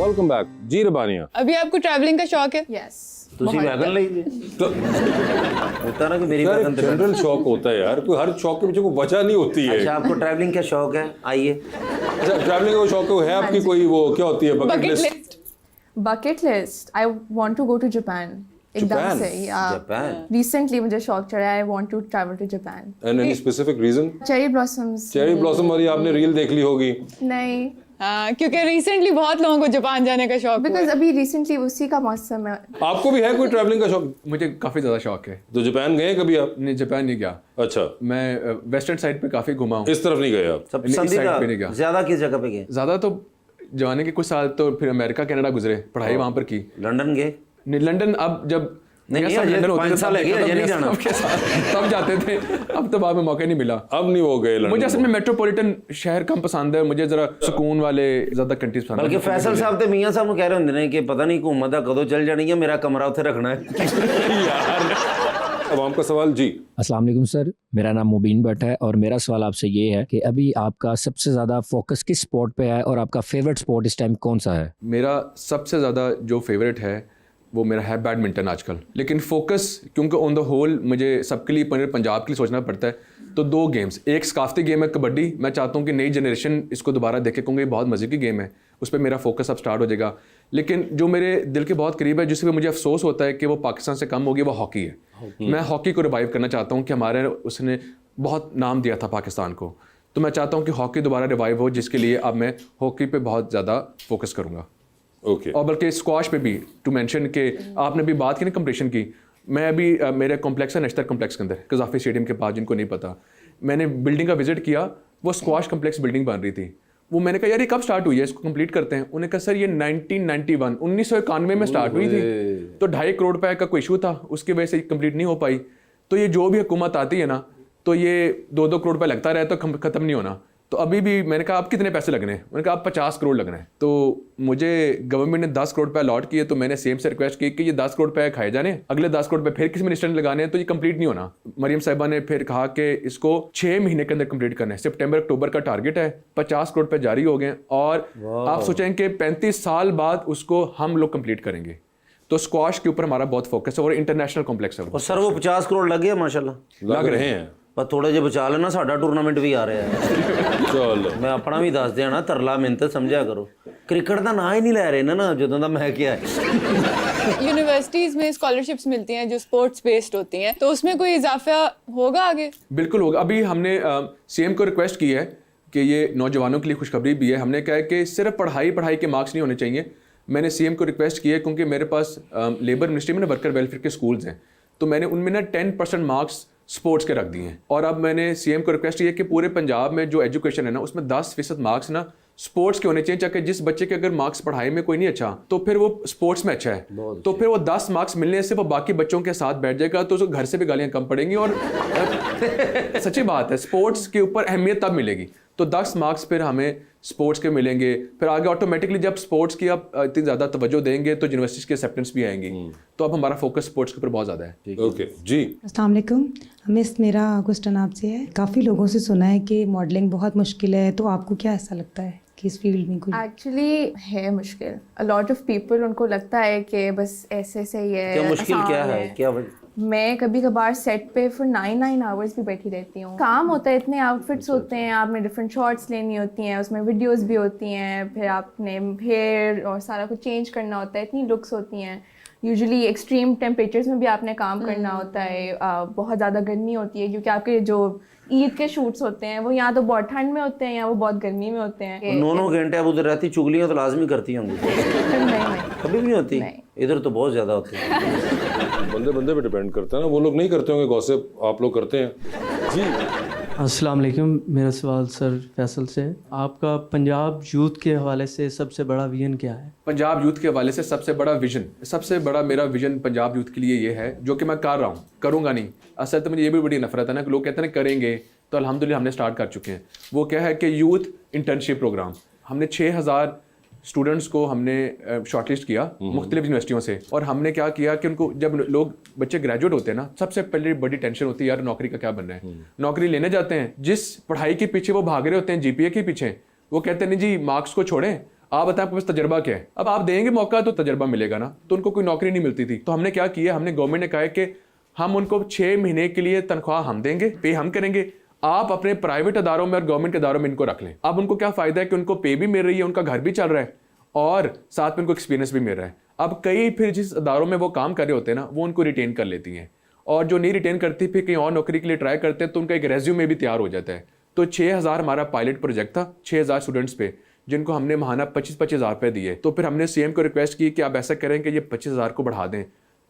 वेलकम बैक जी रबानिया अभी आपको ट्रैवलिंग का शौक है? यस ਤੁਸੀਂ ਵੈਗਨ ਲਈ ਜੀ तो होता ना कि मेरी यार वैगन एक जनरल शौक होता है यार कोई हर शौक के पीछे कोई वजह नहीं होती है अच्छा आपको ट्रैवलिंग का शौक है आइए अच्छा ट्रैवलिंग का शौक है आपकी कोई वो क्या होती है bucket bucket list list bucket list I want to go to Japan एकदम Japan? से जापान? रिसेंटली मुझे शौक चढ़ा I want to travel to Japan and any specific reason cherry blossoms cherry blossom वाली आपने रील देख ली होगी नहीं हाँ, क्योंकि रिसेंटली बहुत लोगों को जापान जाने का शौक हुआ बिकॉज है। अभी रिसेंटली उसी का मौसम है आपको भी है कोई ट्रैवलिंग का शौक मुझे काफ़ी ज़्यादा शौक है तो जापान गए कभी आप नहीं जापान नहीं गया अच्छा मैं वेस्टर्न साइड पे काफ़ी घुमा हूँ इस तरफ नहीं गए आप सब नहीं, इस साइड पे नहीं पसंदीदा गया। ज्यादा किस जगह पे गए ज़्यादा तो जाने के कुछ साल तो फिर अमेरिका कनाडा गुजरे पढ़ाई वहाँ पर की लंदन गए नहीं लंदन अब जब नहीं, मियाँ नहीं, साहब अजय लंदन होते 5 थे, साल तब है क्या? देखा था अजय नहीं मियाँ जाना। साहब के साथ, तब जाते थे अब तो बाद में मौका नहीं मिला अब नहीं वो गए मुझे लंदन असल में मेट्रोपॉलिटन शहर कम पसंद है मुझे जरा सुकून वाले ज़्यादा कंट्रीज पसंद बल्कि है फैसल साहब ते मियां साहब ਨੂੰ ਕਹਿ ਰਹੇ ਹੁੰਦੇ ਨੇ ਕਿ ਪਤਾ ਨਹੀਂ ਘੁੰਮਦਾ ਕਦੋਂ ਚੱਲ ਜਾਣੀ ਹੈ ਮੇਰਾ ਕਮਰਾ ਉੱਥੇ ਰੱਖਣਾ ਹੈ अब आपका सवाल जी अस्सलाम वालेकुम सर मेरा नाम मुबीन भट्ट है और मेरा सवाल आपसे ये है कि अभी आपका सबसे ज़्यादा फोकस किस स्पोर्ट पे है और आपका फेवरेट स्पोर्ट इस टाइम कौन सा है मेरा सबसे ज़्यादा जो फेवरेट है वो मेरा है बैडमिंटन आजकल लेकिन फोकस क्योंकि ऑन द होल मुझे सबके लिए पंजाब के लिए सोचना पड़ता है तो 2 गेम्स एक सकाफती गेम है कबड्डी मैं चाहता हूँ कि नई जनरेशन इसको दोबारा देखे क्योंकि ये बहुत मज़े की गेम है उस पर मेरा फोकस अब स्टार्ट हो जाएगा लेकिन जो मेरे दिल के बहुत करीब है जिस पर मुझे अफसोस होता है कि वो पाकिस्तान से कम होगी वो हॉकी है मैं हॉकी को रिवाइव करना चाहता हूँ कि हमारे उसने बहुत नाम दिया था पाकिस्तान को तो मैं चाहता हूँ कि हॉकी दोबारा रिवाइव हो जिसके लिए अब मैं हॉकी पे बहुत ज़्यादा फोकस करूँगा ओके और बल्कि स्क्वाश पे भी टू मेंशन कि आपने भी बात की ना कंपटीशन की मैं अभी मेरे कॉम्प्लेक्स है नश्तर कॉम्प्लेक्स के अंदर कजाफी स्टेडियम के पास जिनको नहीं पता मैंने बिल्डिंग का विजिट किया वो स्क्वाश कॉम्प्लेक्स बिल्डिंग बन रही थी वो मैंने कहा यार ये कब स्टार्ट हुई है इसको कंप्लीट करते हैं उन्होंने कहा सर ये 1991 में स्टार्ट हुई थी तो 2.5 करोड़ रुपए का कोई इशू था उसकी वजह से कंप्लीट नहीं हो पाई तो ये जो भी हुकूमत आती है ना तो ये 2-2 करोड़ रुपए लगता रहे तो खत्म नहीं होना तो अभी भी मैंने कहा आप कितने पैसे लगने हैं उन्होंने कहा आप 50 करोड़ लगने हैं तो मुझे गवर्नमेंट ने 10 करोड़ रुपए अलॉट किए तो मैंने सेम से रिक्वेस्ट की कि ये 10 करोड़ रुपए खाए जाने अगले 10 करोड़ रुपए फिर किसी मिनिस्टर ने लगाने हैं तो ये कंप्लीट नहीं होना मरियम साहिबा ने फिर कहा कि इसको 6 महीने के अंदर कंप्लीट करना है सितंबर अक्टूबर का टारगेट है 50 करोड़ रुपए जारी हो गए और आप सोचें कि 35 साल बाद उसको हम लोग कंप्लीट करेंगे तो स्क्वाश के ऊपर हमारा बहुत फोकस है और इंटरनेशनल कॉम्प्लेक्स है और सर वो 50 करोड़ लग गया माशाल्लाह लग रहे हैं ਪਰ ਥੋੜੇ ਜਿਹਾ ਬਚਾ ਲੈਣਾ, ਸਾਡਾ ਟੂਰਨਾਮੈਂਟ ਵੀ ਆ ਰਿਹਾ ਹੈ। चलो ਮੈਂ ਆਪਣਾ ਵੀ ਦੱਸ ਦਿਆਂ ਨਾ, ਤਰਲਾ ਮਿੰਤ ਸਮਝਿਆ ਕਰੋ। क्रिकेट ਦਾ ਨਾਂ ਹੀ ਨਹੀਂ ਲੈ ਰਹੇ ਨਾ ਜਦੋਂ ਦਾ मैं किया है। यूनिवर्सिटीज में स्कॉलरशिप्स मिलती हैं जो स्पोर्ट्स बेस्ड होती हैं, तो उसमें कोई इजाफा होगा आगे? बिल्कुल होगा। अभी हमने सीएम को रिक्वेस्ट की है कि ये नौजवानों के लिए खुशखबरी भी है। हमने कहा है कि सिर्फ पढ़ाई के मार्क्स नहीं होने चाहिए। मैंने सीएम को रिक्वेस्ट की है क्योंकि मेरे पास लेबर मिनिस्ट्री में ना वर्कर वेलफेयर के स्कूल्स हैं, तो मैंने उनमें ना 10% मार्क्स स्पोर्ट्स के रख दिए हैं। और अब मैंने सीएम को रिक्वेस्ट की है कि पूरे पंजाब में जो एजुकेशन है ना उसमें 10% मार्क्स ना स्पोर्ट्स के होने चाहिए, ताकि जिस बच्चे के अगर मार्क्स पढ़ाई में कोई नहीं अच्छा तो फिर वो स्पोर्ट्स में अच्छा है, तो फिर वो 10 मार्क्स मिलने से वो बाकी बच्चों के साथ बैठ जाएगा, तो उसको घर से भी गालियां कम पड़ेंगी। और सच्ची बात है, स्पोर्ट्स के ऊपर अहमियत तब मिलेगी। तो 10 मार्क्स फिर हमें स्पोर्ट्स के मिलेंगे, फिर आगे ऑटोमेटिकली जब स्पोर्ट्स की आप इतनी ज़्यादा तवज्जो देंगे तो यूनिवर्सिटीज़ की एक्सेप्टेंस भी आएंगी। तो अब हमारा फोकस स्पोर्ट्स के ऊपर बहुत ज़्यादा है। ओके जी। अस्सलाम वालेकुम मिस, मेरा क्वेश्चन आपसे है। काफ़ी लोगों से सुना है कि मॉडलिंग बहुत मुश्किल है, तो आपको क्या ऐसा लगता है कि इस फील्ड में कोई? एक्चुअली है मुश्किल। अ लॉट ऑफ पीपल, उनको लगता है कि बस ऐसे से ही है। क्या मुश्किल आसान क्या है, क्या मैं कभी कभार सेट पे फॉर 9 आवर्स भी बैठी रहती हूँ। काम होता है, इतने आउटफिट्स होते हैं, आपने डिफरेंट शॉट्स लेनी होती हैं, उसमें वीडियोस भी होती हैं, फिर आपने हेयर और सारा कुछ चेंज करना होता है, इतनी लुक्स होती हैं। यूजुअली एक्सट्रीम टेम्परेचर्स में भी आपने काम करना होता है। बहुत ज़्यादा गर्मी होती है क्योंकि आपके जो ईद के शूट्स होते हैं वो यहाँ तो बहुत ठंड में होते हैं, यहाँ वो बहुत गर्मी में होते हैं। 9 घंटे आप उधर रहती, चुगलियाँ तो लाजमी करती होंगी। नहीं कभी भी नहीं होती? इधर तो बहुत ज़्यादा होती है। बंदे बंदे पे डिपेंड करता है ना, वो लोग नहीं करते होंगे गॉसिप, आप लोग करते हैं जी। अस्सलाम वालेकुम, मेरा सवाल सर फैसल से है। आपका पंजाब यूथ के हवाले से सबसे बड़ा विजन क्या है? पंजाब यूथ के हवाले से सबसे बड़ा मेरा विजन पंजाब यूथ के लिए ये है, जो कि मैं कर रहा हूँ, करूँगा नहीं। असल तो मुझे ये भी बड़ी नफरत है ना कि लोग कहते हैं करेंगे, तो अल्हम्दुलिल्लाह हमने स्टार्ट कर चुके हैं। वो क्या है कि यूथ इंटर्नशिप प्रोग्राम, हमने 6000 स्टूडेंट्स को हमने शॉर्टलिस्ट किया मुख्तलिफ यूनिवर्सिटियों से। और हमने क्या किया कि उनको, जब लोग बच्चे ग्रेजुएट होते हैं ना, सबसे पहले बड़ी टेंशन होती है यार नौकरी का क्या बनना है। नौकरी लेने जाते हैं, जिस पढ़ाई के पीछे वो भाग रहे होते हैं, जीपीए के पीछे, वो कहते हैं नहीं जी मार्क्स को छोड़ें, आप बताएं आपके पास तजर्बा क्या है। अब आप देंगे मौका तो तजर्बा मिलेगा ना, तो उनको कोई नौकरी नहीं मिलती थी। तो हमने क्या किया, हमने गवर्नमेंट ने कहा है कि हम उनको 6 महीने के लिए तनख्वाह हम देंगे, पे हम करेंगे, आप अपने प्राइवेट अदारों में और गवर्नमेंट के अदारों में इनको रख लें। अब उनको क्या फ़ायदा है कि उनको पे भी मिल रही है, उनका घर भी चल रहा है और साथ में उनको एक्सपीरियंस भी मिल रहा है। अब कई फिर जिस अदारों में वो काम कर रहे होते हैं ना, वो उनको रिटेन कर लेती हैं, और जो नहीं रिटेन करती फिर कहीं और नौकरी के लिए ट्राई करते हैं, तो उनका एक रेज्यूमे भी तैयार हो जाता है। तो 6000 हमारा पायलट प्रोजेक्ट था 6000 स्टूडेंट्स पे, जिनको हमने महाना 25-25 हज़ार रुपये दिए। तो फिर हमने सीएम को रिक्वेस्ट की कि आप ऐसा करें कि ये 25,000 को बढ़ा दें।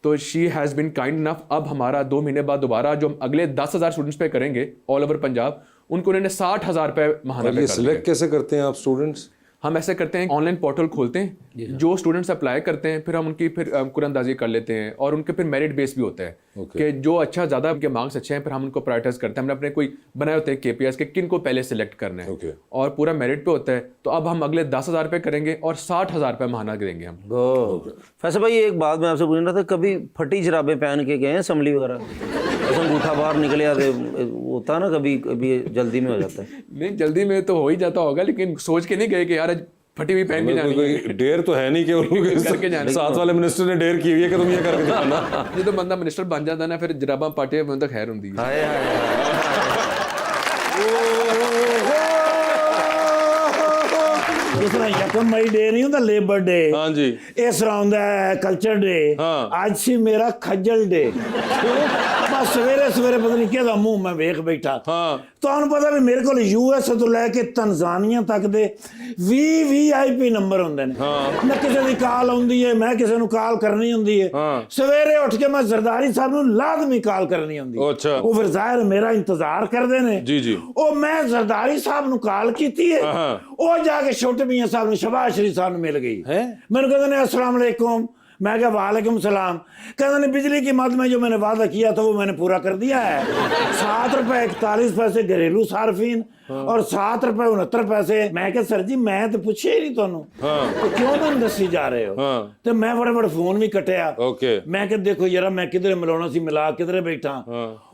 तो she has been kind enough. अब हमारा 2 महीने बाद दोबारा जो हम अगले 10,000 स्टूडेंट्स पे करेंगे ऑल ओवर पंजाब, उनको उन्होंने 60,000 रुपये महाना पे कर दिए। सिलेक्ट कैसे करते हैं आप स्टूडेंट्स? हम ऐसे करते हैं, ऑनलाइन पोर्टल खोलते हैं, जो स्टूडेंट्स अप्लाई करते हैं, फिर हम उनकी फिर कुरंदाजी कर लेते हैं, और उनके फिर मेरिट बेस भी होता है कि जो अच्छा ज़्यादा उनके मार्क्स अच्छे हैं, फिर हम उनको प्रायोरिटाइज करते हैं। हमने अपने कोई बनाए होते हैं KPIs के किन को पहले सिलेक्ट करना है, और पूरा मेरिट पे होता है। तो अब हम अगले 10,000 रुपये करेंगे और 60,000 रुपये महाना देंगे हम। फैसल भाई एक बात मैं आपसे पूछ रहा था, कभी फटी जराबें पहन के गए हैं असम्बली वगैरह? ऐसा अंगूठा बाहर निकले आते होता ना, कभी कभी जल्दी में हो जाता है? नहीं, जल्दी में तो हो ही जाता होगा, लेकिन सोच के नहीं गए कि यार फटी हुई पहन के जानी है। कोई डेयर तो है नहीं कि करके जाने। साथ वाले मिनिस्टर ने डेयर की हुई है कि तुम ये करके दिखाना। जो तो बंदा मिनिस्टर बन जाता है ना, फिर जराबा पाटे बंदा खैर होंगी। जिस तरह 1 मई डे नहीं होता लेबर डे, हाँ जी, इस तरह होंदा है कल्चर डे। हाँ। आज सी मेरा खज्जल डे। बस सवेरे सवेरे पता नहीं क्या मुंह मैं वेख बैठा। हाँ। ਤੁਹਾਨੂੰ ਪਤਾ ਵੀ ਮੇਰੇ ਕੋਲ US ਤੋਂ ਲੈ ਕੇ ਤਨਜ਼ਾਨੀਆ ਤੱਕ ਦੇ 20 VIP ਨੰਬਰ ਹੁੰਦੇ ਨੇ। ਮੈਂ ਕਿਸੇ ਦੀ ਕਾਲ ਆਉਂਦੀ ਹੈ, ਮੈਂ ਕਿਸੇ ਨੂੰ ਕਾਲ ਕਰਨੀ ਹੁੰਦੀ ਹੈ, ਸਵੇਰੇ ਉੱਠ ਕੇ ਮੈਂ ਜ਼ਰਦਾਰੀ ਸਾਹਿਬ ਨੂੰ ਲਾਜ਼ਮੀ ਕਾਲ ਕਰਨੀ ਹੁੰਦੀ ਹੈ। ਅੱਛਾ। ਉਹ ਫਿਰ ਜ਼ਾਹਿਰ ਮੇਰਾ ਇੰਤਜ਼ਾਰ ਕਰਦੇ ਨੇ। ਜੀ ਜੀ। ਉਹ ਮੈਂ ਜ਼ਰਦਾਰੀ ਸਾਹਿਬ ਨੂੰ ਕਾਲ ਕੀਤੀ ਹੈ, ਉਹ ਜਾ ਕੇ ਛੋਟੇ ਮੀਆਂ ਸਾਹਿਬ ਨੂੰ ਸ਼ਬਾਸ਼ ਸ਼ਰੀਫ ਸਾਹਿਬ ਨੂੰ ਮਿਲ ਗਈ। ਮੈਨੂੰ ਕਹਿੰਦੇ ਨੇ अस्सलाम वालेकुम। मैं क्या वालेकुम सलाम। कहते नहीं बिजली की मद में जो मैंने वादा किया था वो मैंने पूरा कर दिया है। 7 रुपए 41 पैसे घरेलू सार्फिन और 7 रुपए 69 पैसे। मैं क्या सर जी मैं तो पूछे ही नहीं तुहानू, तो क्यों मैंने दसी जा रहे हो? तो मैं फटाफट फोन भी कटिया। मैं क्या देखो यार मैं किधरे मिलाना सी मिला किधरे बैठा।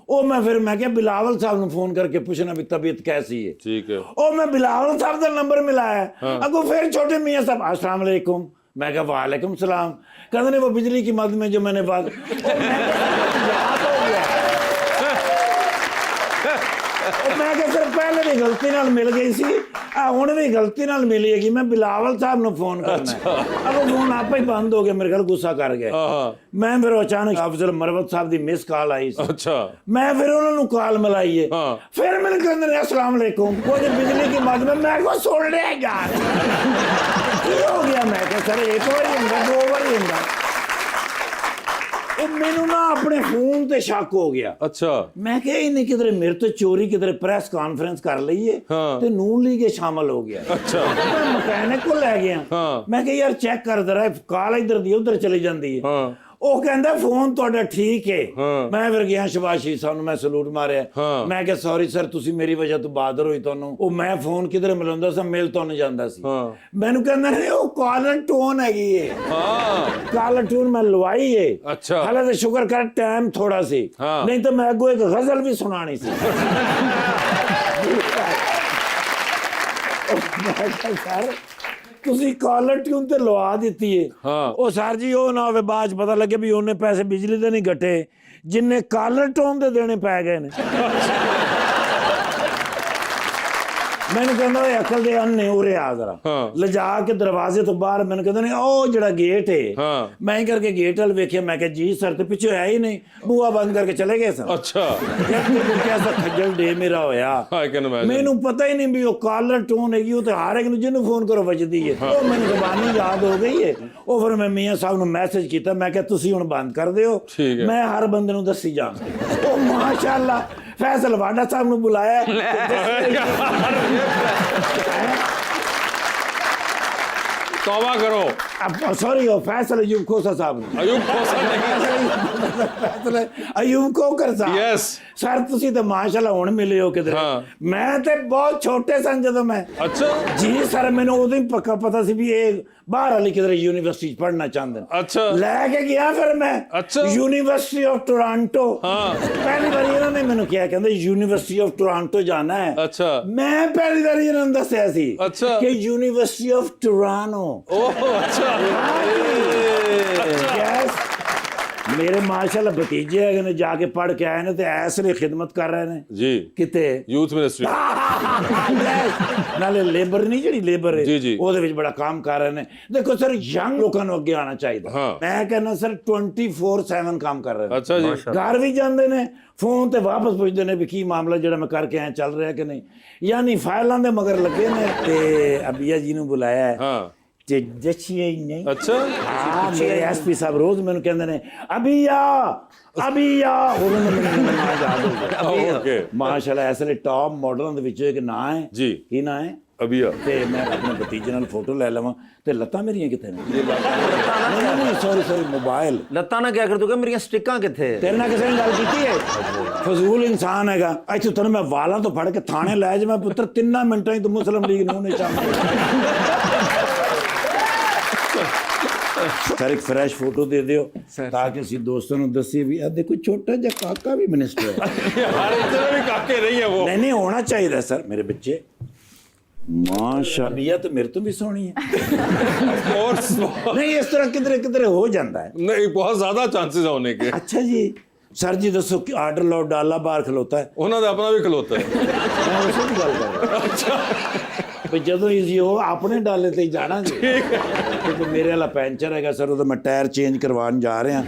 ਉਹ ਮੈਂ ਫਿਰ ਮੈਂ ਕਿਹਾ ਬਿਲਾਵਲ ਸਾਹਿਬ ਨੂੰ ਫੋਨ ਕਰਕੇ ਪੁੱਛਣਾ ਵੀ ਤਬੀਅਤ ਕੈਸੀ ਹੈ। ਠੀਕ ਹੈ। ਉਹ ਮੈਂ ਬਿਲਾਵਲ ਸਾਹਿਬ ਦਾ ਨੰਬਰ ਮਿਲਾਇਆ, ਅੱਗੋਂ ਫਿਰ ਛੋਟੇ ਮੀਆਂ ਸਾਹਿਬ अस्सलाम वालेकुम। मैं क्या वालेकुम सलाम। कहते नहीं वो बिजली की मद में जो मैंने बात ਵੀ ਗਲਤੀ ਨਾਲ ਮਿਲ ਗਈ ਸੀ, ਹੁਣ ਵੀ ਗਲਤੀ ਨਾਲ ਮਿਲੀ ਹੈਗੀ। ਮੈਂ ਬਿਲਾਵਲ ਸਾਹਿਬ ਨੂੰ ਫੋਨ ਕਰਨਾ ਹੈ, ਉਹ ਫੋਨ ਆਪੇ ਹੀ ਬੰਦ ਹੋ ਗਿਆ, ਮੇਰੇ ਖਿਆਲ ਗੁੱਸਾ ਕਰ ਗਏ। ਮੈਂ ਫਿਰ ਅਚਾਨਕ ਅਫਜ਼ਲ ਮਰਵਤ ਸਾਹਿਬ ਦੀ ਮਿਸ ਕਾਲ ਆਈ ਸੀ, अच्छा ਮੈਂ ਫਿਰ ਉਹਨਾਂ ਨੂੰ ਕਾਲ ਮਿਲਾਈਏ, ਫਿਰ ਮੈਨੂੰ ਕਹਿੰਦੇ ਨੇ अस्सलाम वालेकुम, कुछ बिजली की मद में मैं को सुन लिया यार। की हो गया? मैं क्या सर एक बार ही ਹੁੰਦਾ, 2 ਵਾਰ ਹੀ ਹੁੰਦਾ। ਉਹ ਮੈਨੂੰ ਨਾ ਆਪਣੇ ਫੋਨ ਤੇ ਸ਼ੱਕ ਹੋ ਗਿਆ। अच्छा ਮੈਂ ਕਿਹਾ ਇਹਨੇ ਕਿਧਰੇ ਮੇਰੇ ਤੋਂ ਚੋਰੀ ਕਿਧਰੇ ਪ੍ਰੈਸ ਕਾਨਫਰੰਸ ਕਰ ਲਈ ਏ ਤੇ ਨੂਨ ਲੀਗ ਸ਼ਾਮਲ ਹੋ ਗਿਆ। अच्छा ਮੈਂ ਮਕੈਨਿਕ ਕੋਲ ਲੈ ਗਿਆ, ਮੈਂ ਕਿਹਾ ਯਾਰ ਚੈੱਕ ਕਰ ਜ਼ਰਾ, ਕਾਲ ਇਧਰ ਦੀ ਉਧਰ ਚਲੀ ਜਾਂਦੀ ਏ। ਉਹ ਕਹਿੰਦਾ ਫੋਨ ਤੁਹਾਡਾ ਠੀਕ ਹੈ। ਮੈਂ ਫਿਰ ਗਿਆ ਸ਼ਬਾਸ਼ੀ ਸਾਹਿਬ ਨੂੰ, ਮੈਂ ਸਲੂਟ ਮਾਰਿਆ, ਮੈਂ ਕਿਹਾ ਸੌਰੀ ਸਰ, ਤੁਸੀਂ ਮੇਰੀ ਵਜ੍ਹਾ ਤੋਂ ਬਾਦਰ ਹੋਈ ਤੁਹਾਨੂੰ। ਉਹ ਮੈਂ ਫੋਨ ਕਿਧਰੇ ਮਿਲਾਉਂਦਾ ਸੀ, ਮਿਲ ਤੁਹਾਨੂੰ ਜਾਂਦਾ ਸੀ। ਮੈਨੂੰ ਕਹਿੰਦਾ ਨੇ ਉਹ ਕਾਲਰ ਟੋਨ ਹੈਗੀ ਏ, ਕਾਲਰ ਟੋਨ ਮੈਂ ਲਵਾਈ ਏ। अच्छा ਹਾਲੇ ਤਾਂ ਸ਼ੁਕਰ ਕਰ ਟਾਈਮ ਥੋੜਾ ਸੀ, ਨਹੀਂ ਤਾਂ ਮੈਂ ਅੱਗੋਂ ਇੱਕ ਗਜ਼ਲ ਵੀ ਸੁਣਾਣੀ ਸੀ। ਸਰ ਤੁਸੀਂ ਕਾਲਰ ਟਿਊਨ ਤੇ ਲਵਾ ਦਿੱਤੀ ਏ। ਉਹ ਸਰ ਜੀ ਉਹ ਨਾ ਹੋਵੇ ਬਾਅਦ ਚ ਪਤਾ ਲੱਗੇ ਵੀ ਉਹਨੇ ਪੈਸੇ ਬਿਜਲੀ ਦੇ ਨਹੀਂ ਘਟੇ, ਜਿੰਨੇ ਕਾਲਰ ਟੋਨ ਦੇ ਦੇਣੇ ਪੈ ਗਏ ਨੇ। ਮੈਨੂੰ ਕਹਿੰਦਾ ਓਏ ਅਕਲ ਦੇ ਅੰਨੇ ਉਰੇ ਆ ਜ਼ਰਾ, ਲਿਜਾ ਕੇ ਦਰਵਾਜ਼ੇ ਤੋਂ ਬਾਹਰ ਮੈਨੂੰ ਕਹਿੰਦੇ ਨੇ ਉਹ ਜਿਹੜਾ ਗੇਟ ਹੈ। ਮੈਂ ਹੀ ਕਰਕੇ ਗੇਟ ਵੱਲ ਵੇਖਿਆ, ਮੈਂ ਕਿਹਾ ਜੀ ਸਰ ਤੇ ਪਿੱਛੇ ਹੈ ਹੀ ਨਹੀਂ, ਬੂਆ ਬੰਦ ਕਰਕੇ ਚਲੇ ਗਏ ਸਨ। अच्छा ਕਿਹਦਾ ਖੱਜਲ ਡੇ ਮੇਰਾ ਹੋਇਆ, ਮੈਨੂੰ ਪਤਾ ਹੀ ਨਹੀਂ ਵੀ ਉਹ ਕਾਲਰ ਟੋਨ ਹੈਗੀ, ਉਹ ਤੇ ਹਰ ਇੱਕ ਨੂੰ ਜਿਹਨੂੰ ਫੋਨ ਕਰੋ ਵੱਜਦੀ ਹੈ। ਉਹ ਮੈਨੂੰ ਜ਼ਬਾਨੀ ਯਾਦ ਹੋ ਗਈ ਹੈ। ਉਹ ਫਿਰ ਮੈਂ ਮੀਆਂ ਸਾਹਿਬ ਨੂੰ ਮੈਸੇਜ ਕੀਤਾ, ਮੈਂ ਕਿਹਾ ਤੁਸੀਂ ਹੁਣ ਬੰਦ ਕਰ ਦਿਓ, ਮੈਂ ਹਰ ਬੰਦੇ ਨੂੰ ਦੱਸੀ ਜਾਵਾਂ। ਉਹ ਮਾਸ਼ਾਅੱਲਾ फैसल वाडा साहब ने बुलाया, तौबा करो। सॉरी वो फैसल अयूब खोसा साहब ने, अयूब खोसा नहीं, फैसल अयूब कोकर साहब। यस सर तुसी तो माशाल्लाह हुण मिले हो किधर, मैं ते बहुत छोटे सन जदों मैं। अच्छा जी सर, मैंने उदों ही पक्का पता सी भी ये बाहर वाली किधर यूनिवर्सिटी पढ़ना चाहते। अच्छा लेके गया फिर मैं। अच्छा यूनिवर्सिटी ऑफ टोरंटो। पहली बार इन्होंने मैंने क्या कहते यूनिवर्सिटी ऑफ टोरंटो जाना है। अच्छा मैं पहली बार इन्होंने दस्या सी अच्छा कि यूनिवर्सिटी ऑफ टोरंटो। ओह अच्छा यस, मेरे माशाल्लाह भतीजे है ने जाके पढ़ के आए ने ते ऐसे खिदमत कर रहे ने जी किते यूथ मिनिस्ट्री नाले लेबर नहीं जी लेबर है जी जी ਉਹਦੇ ਵਿੱਚ ਬੜਾ ਕੰਮ ਕਰ ਰਹੇ ਨੇ। ਦੇਖੋ ਸਰ ਯੰਗ ਲੋਕਾਂ ਨੂੰ ਅੱਗੇ ਆਉਣਾ ਚਾਹੀਦਾ। ਮੈਂ ਕਹਿੰਦਾ ਸਰ 24/7 ਕੰਮ ਕਰ ਰਹੇ ਨੇ। ਅੱਛਾ ਜੀ ਘਰ ਵੀ ਜਾਂਦੇ ਨੇ, ਫੋਨ ਤੇ ਵਾਪਸ ਪੁੱਛਦੇ ਨੇ ਵੀ ਕੀ ਮਾਮਲਾ ਜਿਹੜਾ ਮੈਂ ਕਰਕੇ ਆਇਆ ਚੱਲ ਰਿਹਾ ਕਿ ਨਹੀਂ, ਯਾਨੀ ਫਾਈਲਾਂ ਦੇ ਮਗਰ ਲੱਗੇ ਨੇ। ਤੇ ਅਬੀਆ ਜੀ ਨੂੰ ਬੁਲਾਇਆ ਹੈ ਤੇ ਜੱਚੀਆਂ ਹੀ ਨਹੀਂ। ਅੱਛਾ ਹਾਂ ਮੇਰੇ ਐਸਪੀ ਸਾਹਿਬ ਰੋਜ਼ ਮੈਨੂੰ ਕਹਿੰਦੇ ਨੇ ਅਬੀਆ ਅਬੀਆ, ਉਹਨਾਂ ਨੇ ਮੈਨੂੰ ਨਾਮ ਯਾਦ ਹੋ ਗਿਆ। ਓਕੇ ਮਾਸ਼ਾਅੱਲਾ ਐਸੇ ਟੌਪ ਮਾਡਲਾਂ ਦੇ ਵਿੱਚੋਂ ਇੱਕ ਨਾਂ ਹੈ ਜੀ। ਕੀ ਨਾਂ ਹੈ? ਅਬੀਆ। ਤੇ ਮੈਂ ਆਪਣੇ ਭਤੀਜੇ ਨਾਲ ਫੋਟੋ ਲੈ ਲਵਾਂ ਤੇ ਲੱਤਾਂ ਮੇਰੀਆਂ ਕਿੱਥੇ ਨੇ? ਨਹੀਂ ਸੌਰੀ ਮੋਬਾਈਲ ਲੱਤਾਂ ਨਾ ਕਿਆ ਕਰ ਦੂਗਾ, ਮੇਰੀਆਂ ਸਟਿੱਕਾਂ ਕਿੱਥੇ? ਤੇਰੇ ਨਾਲ ਕਿਸੇ ਨੇ ਗੱਲ ਕੀਤੀ ਹੈ? ਫਜ਼ੂਲ ਇਨਸਾਨ ਹੈਗਾ। ਇੱਥੇ ਤੈਨੂੰ ਮੈਂ ਵਾਲਾਂ ਤੋਂ ਫੜ ਕੇ ਥਾਣੇ ਲੈ ਜਾ, ਮੈਂ ਪੁੱਤਰ 3 ਮਿੰਟਾਂ ਹੀ ਤੂੰ ਮੁਸਲਿਮ ਲੀਗ ਨੂੰ ਨੇ ਸ਼ਾਮਿਲ। ਸਰ ਇੱਕ ਫਰੈਸ਼ ਫੋਟੋ ਦੇ ਦਿਓ ਤਾਂ ਕਿ ਅਸੀਂ ਦੋਸਤਾਂ ਨੂੰ ਦੱਸੀਏ ਵੀ ਆ ਦੇਖੋ ਛੋਟਾ ਜਿਹਾ ਕਾਕਾ ਵੀ ਮਿਨਿਸਟਰ ਹੈ। यार इतने भी काके नहीं है वो। नहीं होना चाहिए सर मेरे बच्चे। माशाअल्लाह तो मेरे तो भी सोहनी है। और नहीं इस तरह किधरे किधरे हो जाता है। नहीं बहुत ज्यादा चांसेस है होने के। अच्छा जी सर जी दसो कि आर्डर लो डाला बाहर खलोता है, उन्होंने अपना भी खलोता है। मैं उसे भी गल कर रहा। अच्छा ਵੀ ਜਦੋਂ ਈਜ਼ੀ ਹੋ ਆਪਣੇ ਡਾਲੇ ਤੇ ਹੀ ਜਾਣਾਂਗੇ। ਕਿਉਂਕਿ ਮੇਰੇ ਵਾਲਾ ਪੈਂਚਰ ਹੈਗਾ ਸਰ, ਉਹਦਾ ਮੈਂ ਟਾਇਰ ਚੇਂਜ ਕਰਵਾਉਣ ਜਾ ਰਿਹਾ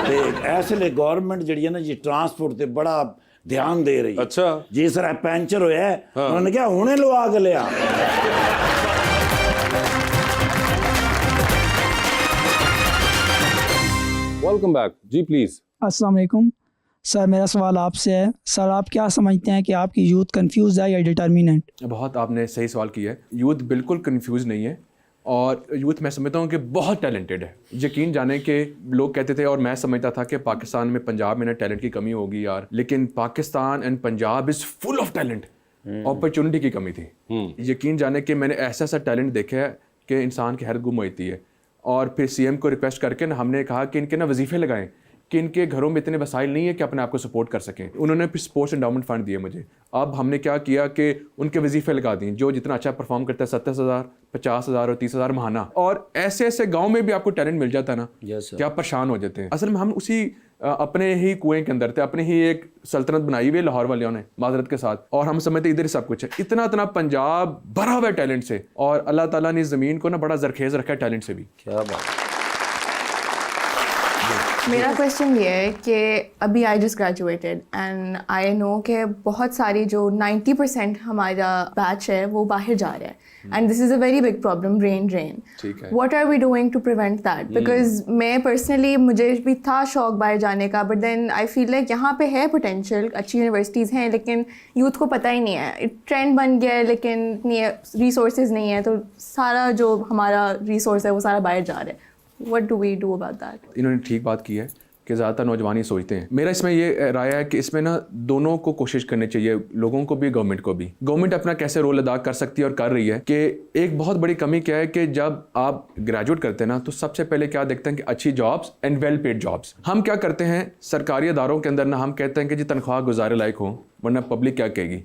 ਤੇ ਇਸ ਲਈ ਗਵਰਨਮੈਂਟ ਜਿਹੜੀ ਹੈ ਨਾ ਜੀ ਟਰਾਂਸਪੋਰਟ ਤੇ ਬੜਾ ਧਿਆਨ ਦੇ ਰਹੀ ਹੈ। ਅੱਛਾ ਜੀ ਸਰ ਇਹ ਪੈਂਚਰ ਹੋਇਆ ਉਹਨਾਂ ਨੇ ਕਿਹਾ ਹੁਣੇ ਲਵਾ ਕੇ ਲਿਆ। वेलकम बैक जी प्लीज। अस्सलाम वालेकुम सर, मेरा सवाल आपसे है सर, आप क्या समझते हैं कि आपकी यूथ कंफ्यूज है या डिटर्मिनेंट? बहुत आपने सही सवाल किया है। यूथ बिल्कुल कंफ्यूज नहीं है और यूथ मैं समझता हूँ कि बहुत टैलेंटेड है। यकीन जाने के लोग कहते थे और मैं समझता था कि पाकिस्तान में पंजाब में ना टैलेंट की कमी होगी यार, लेकिन Pakistan and Punjab is full of talent. Opportunity की कमी थी। यकीन जाने के मैंने ऐसा ऐसा टैलेंट देखा है कि इंसान की हैरत गुम होती है। और फिर सीएम को रिक्वेस्ट करके ना हमने कहा कि इनके ना वजीफ़े लगाएं कि इनके घरों में इतने वसाइल नहीं है कि अपने आप को सपोर्ट कर सकें। उन्होंने फिर स्पोर्ट्स एंडाउमेंट फ़ंड दिए मुझे। अब हमने क्या किया कि उनके वजीफ़े लगा दिए, जो जितना अच्छा परफॉर्म करता है 70,000, 50,000 और 30,000 महाना। और ऐसे ऐसे गाँव में भी आपको टैलेंट मिल जाता है ना कि आप परेशान हो जाते हैं। असल में हम उसी अपने ही कुएं के अंदर थे, अपने ही एक सल्तनत बनाई हुई लाहौर वालियों ने माजरत के साथ, और हम समझते इधर ही सब कुछ है। इतना इतना पंजाब भरा हुआ है टैलेंट से, और अल्लाह ताला ने इस ज़मीन को ना बड़ा जरखेज़ रखा है टैलेंट से भी। क्या बात। मेरा क्वेश्चन ये है कि अभी I just graduated and I know कि बहुत सारी जो 90% हमारा बैच है वो बाहर जा रहा है and this is a very big problem, brain drain. What are we doing to prevent that? Because मैं पर्सनली, मुझे भी था शौक बाहर जाने का, but then I feel like यहाँ पे है पोटेंशियल, अच्छी यूनिवर्सिटीज़ हैं, लेकिन यूथ को पता ही नहीं है। ट्रेंड बन गया है लेकिन इतनी रिसोर्सेज नहीं है, तो सारा जो हमारा रिसोर्स है वो सारा बाहर जा रहा है। What do we do about that? इन्होंने ठीक बात की है कि ज़्यादातर नौजवान ही सोचते हैं। मेरा इसमें ये राय है कि इसमें ना दोनों को कोशिश करनी चाहिए, लोगों को भी, गवर्नमेंट को भी। गवर्नमेंट अपना कैसे रोल अदा कर सकती है और कर रही है कि एक बहुत बड़ी कमी क्या है कि जब आप ग्रेजुएट करते हैं ना तो सबसे पहले क्या देखते हैं कि अच्छी jobs and well paid jobs. हम क्या करते हैं सरकारी अदारों के अंदर ना, हम कहते हैं कि जी तनख्वाह गुजारे लायक हो, वरना पब्लिक क्या कहेगी।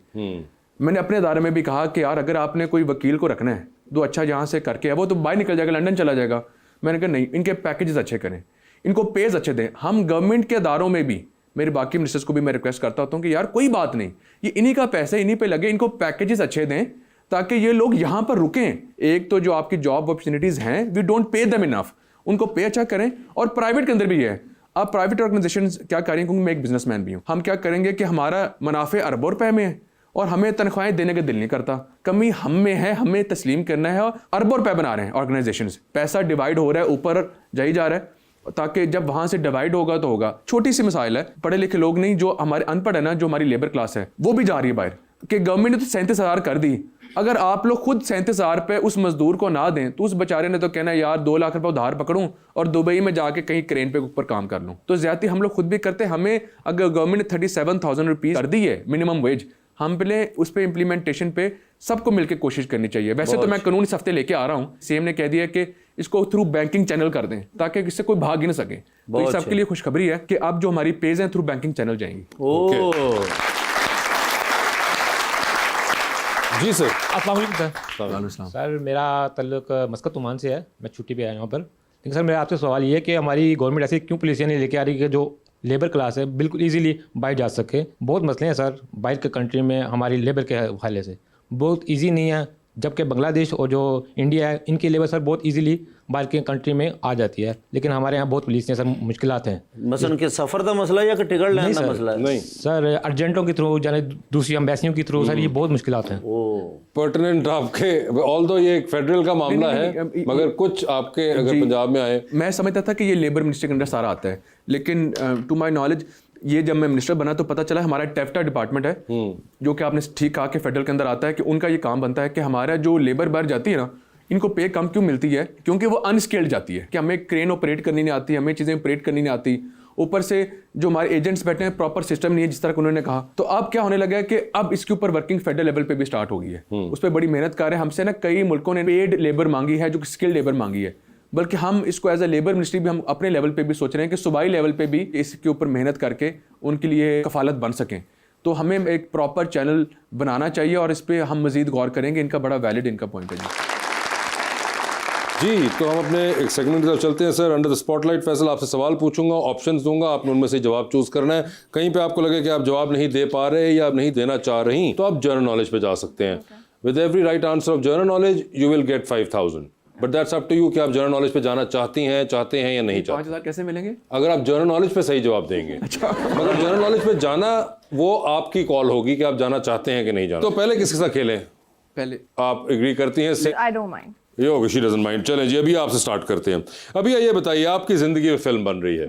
मैंने अपने अदारे में भी कहा कि यार अगर आपने कोई वकील को रखना है तो अच्छा यहाँ से करके है, वो तो बाहर निकल जाएगा, लंदन चला जाएगा। मैंने कहा नहीं, इनके पैकेजेस अच्छे करें, इनको पेज अच्छे दें। हम गवर्नमेंट के अदारों में भी, मेरे बाकी मिनिस्टर्स को भी मैं रिक्वेस्ट करता होता हूँ कि यार कोई बात नहीं, ये इन्हीं का पैसा इन्हीं पे लगे, इनको पैकेजेस अच्छे दें ताकि ये लोग यहाँ पर रुकें। एक तो जो आपकी जॉब अपॉर्चुनिटीज़ हैं, we don't pay them enough, उनको पे अच्छा करें। और प्राइवेट के अंदर भी है, अब प्राइवेट ऑर्गेनाइजेशन क्या करेंगे, क्योंकि मैं एक बिजनेसमैन भी हूँ, हम क्या करेंगे कि हमारा मुनाफे अरबों रुपए में है और हमें तनख्वाहें देने का दिल नहीं करता। कमी हम में है, हमें तस्लीम करना है, और अरबों रुपए बना रहे हैं ऑर्गेनाइजेशंस, पैसा डिवाइड हो रहा है, ऊपर जाई जा रहा है, ताकि जब वहाँ से डिवाइड होगा तो होगा। छोटी सी मिसाइल है, पढ़े लिखे लोग नहीं, जो हमारे अनपढ़ है ना, जो हमारी लेबर क्लास है वो भी जा रही है बाहर, कि गवर्नमेंट ने तो 37,000 कर दी। अगर आप लोग खुद 37,000 रुपये उस मजदूर को ना दें तो उस बेचारे ने तो कहना है यार 2 लाख रुपए उधार पकड़ूं और दुबई में जाके कहीं क्रेन पे ऊपर काम कर लूँ। तो ज्यादा हम लोग खुद भी करते हैं। हमें अगर गवर्नमेंट ने 37,000 रुपीज़ कर दी है मिनिमम वेज, हम पहले उस पर इम्प्लीमेंटेशन पे सबको मिलकर कोशिश करनी चाहिए। वैसे तो मैं कानून इस हफ्ते लेके आ रहा हूँ, सीएम ने कह दिया कि इसको थ्रू बैंकिंग चैनल कर दें ताकि इससे कोई भाग ही ना सके। तो इस सबके लिए खुशखबरी है कि अब जो हमारी पेज हैं थ्रू बैंकिंग चैनल जाएंगी। जी सर। अस्सलाम वालेकुम सर। सर मेरा तल्लुक मस्कत ओमान से है, मैं छुट्टी पे आया यहाँ पर। लेकिन सर मेरा आपसे सवाल ये है कि हमारी गवर्नमेंट ऐसी क्यों पॉलिसियाँ नहीं लेके आ रही कि जो लेबर क्लास है बिल्कुल इजीली बाहर जा सके। बहुत मसले हैं सर बाहर के कंट्री में हमारी लेबर के हवाले से, बहुत इजी नहीं है। जबकि बांग्लादेश और जो इंडिया है इनकी लेबर सर बहुत इजीली बाहर के कंट्री में आ जाती है, लेकिन हमारे यहाँ बहुत पुलिस सर मुश्किलात हैं। मसलन के सफ़र का मसला या कि टिकट लेने का मसला? नहीं सर, अर्जेंटों के थ्रू जाने दूसरी एम्बेसियों के थ्रू सर ये बहुत मुश्किलात हैं। पर्टिनेंट आपके, ऑल्दो ये एक फेडरल का मामला है, मगर कुछ आपके अगर पंजाब में आए। मैं समझता था कि ये लेबर मिनिस्ट्री के अंदर सारा आता है, लेकिन टू माई नॉलेज ये जब मैं मिनिस्टर बना तो पता चला हमारा टेफ्टा डिपार्टमेंट है जो कि आपने ठीक कहा कि फेडरल के अंदर आता है, कि उनका ये काम बनता है कि हमारा जो लेबर बाहर जाती है ना, इनको पे कम क्यों मिलती है, क्योंकि वो अनस्किल्ड जाती है, कि हमें क्रेन ऑपरेट करनी नहीं आती, हमें चीज़ें ऑपरेट करनी नहीं आती। ऊपर से जो हमारे एजेंट्स बैठे हैं प्रॉपर सिस्टम नहीं है जिस तरह कि उन्होंने कहा। तो अब क्या होने लगा है कि अब इसके ऊपर वर्किंग फेडरल लेवल पे भी स्टार्ट हो गई है, उस पर बड़ी मेहनत कर रहे हैं। हमसे ना कई मुल्कों ने पेड लेबर मांगी है, जो कि स्किल्ड लेबर मांगी है, बल्कि हम इसको एज ए लेबर मिनिस्ट्री भी हम अपने लेवल पे भी सोच रहे हैं कि सूबाई लेवल पे भी इसके ऊपर मेहनत करके उनके लिए कफालत बन सकें। तो हमें एक प्रॉपर चैनल बनाना चाहिए और इस पर हम मजीद गौर करेंगे। इनका बड़ा वैलिड इनका पॉइंट है जी। तो हम अपने एक सेगमेंट की तरफ चलते हैं sir. Under the spotlight Faisal आपसे सवाल पूछूंगा, ऑप्शंस दूंगा, आपने उनमें से जवाब चूज करना है। कहीं पे आपको लगे कि आप जवाब नहीं दे पा रहे या आप नहीं देना चाह रही तो आप जनरल नॉलेज पे जा सकते हैं। With every right answer of general knowledge you will get 5,000, but that's up to you कि आप जनरल नॉलेज पे जाना चाहते हैं या नहीं चाहते। 5,000 कैसे मिलेंगे? अगर आप जनरल नॉलेज पे सही जवाब देंगे। अच्छा। मगर जनरल नॉलेज पे जाना वो आपकी कॉल होगी कि आप जाना चाहते हैं कि नहीं जाना। तो पहले किसके साथ खेलें? पहले आप एग्री करती हैं? I don't mind. Yo, she doesn't mind. चलें जी, अभी आपसे स्टार्ट करते हैं। अभी ये बताइए, आपकी जिंदगी में फिल्म बन रही है,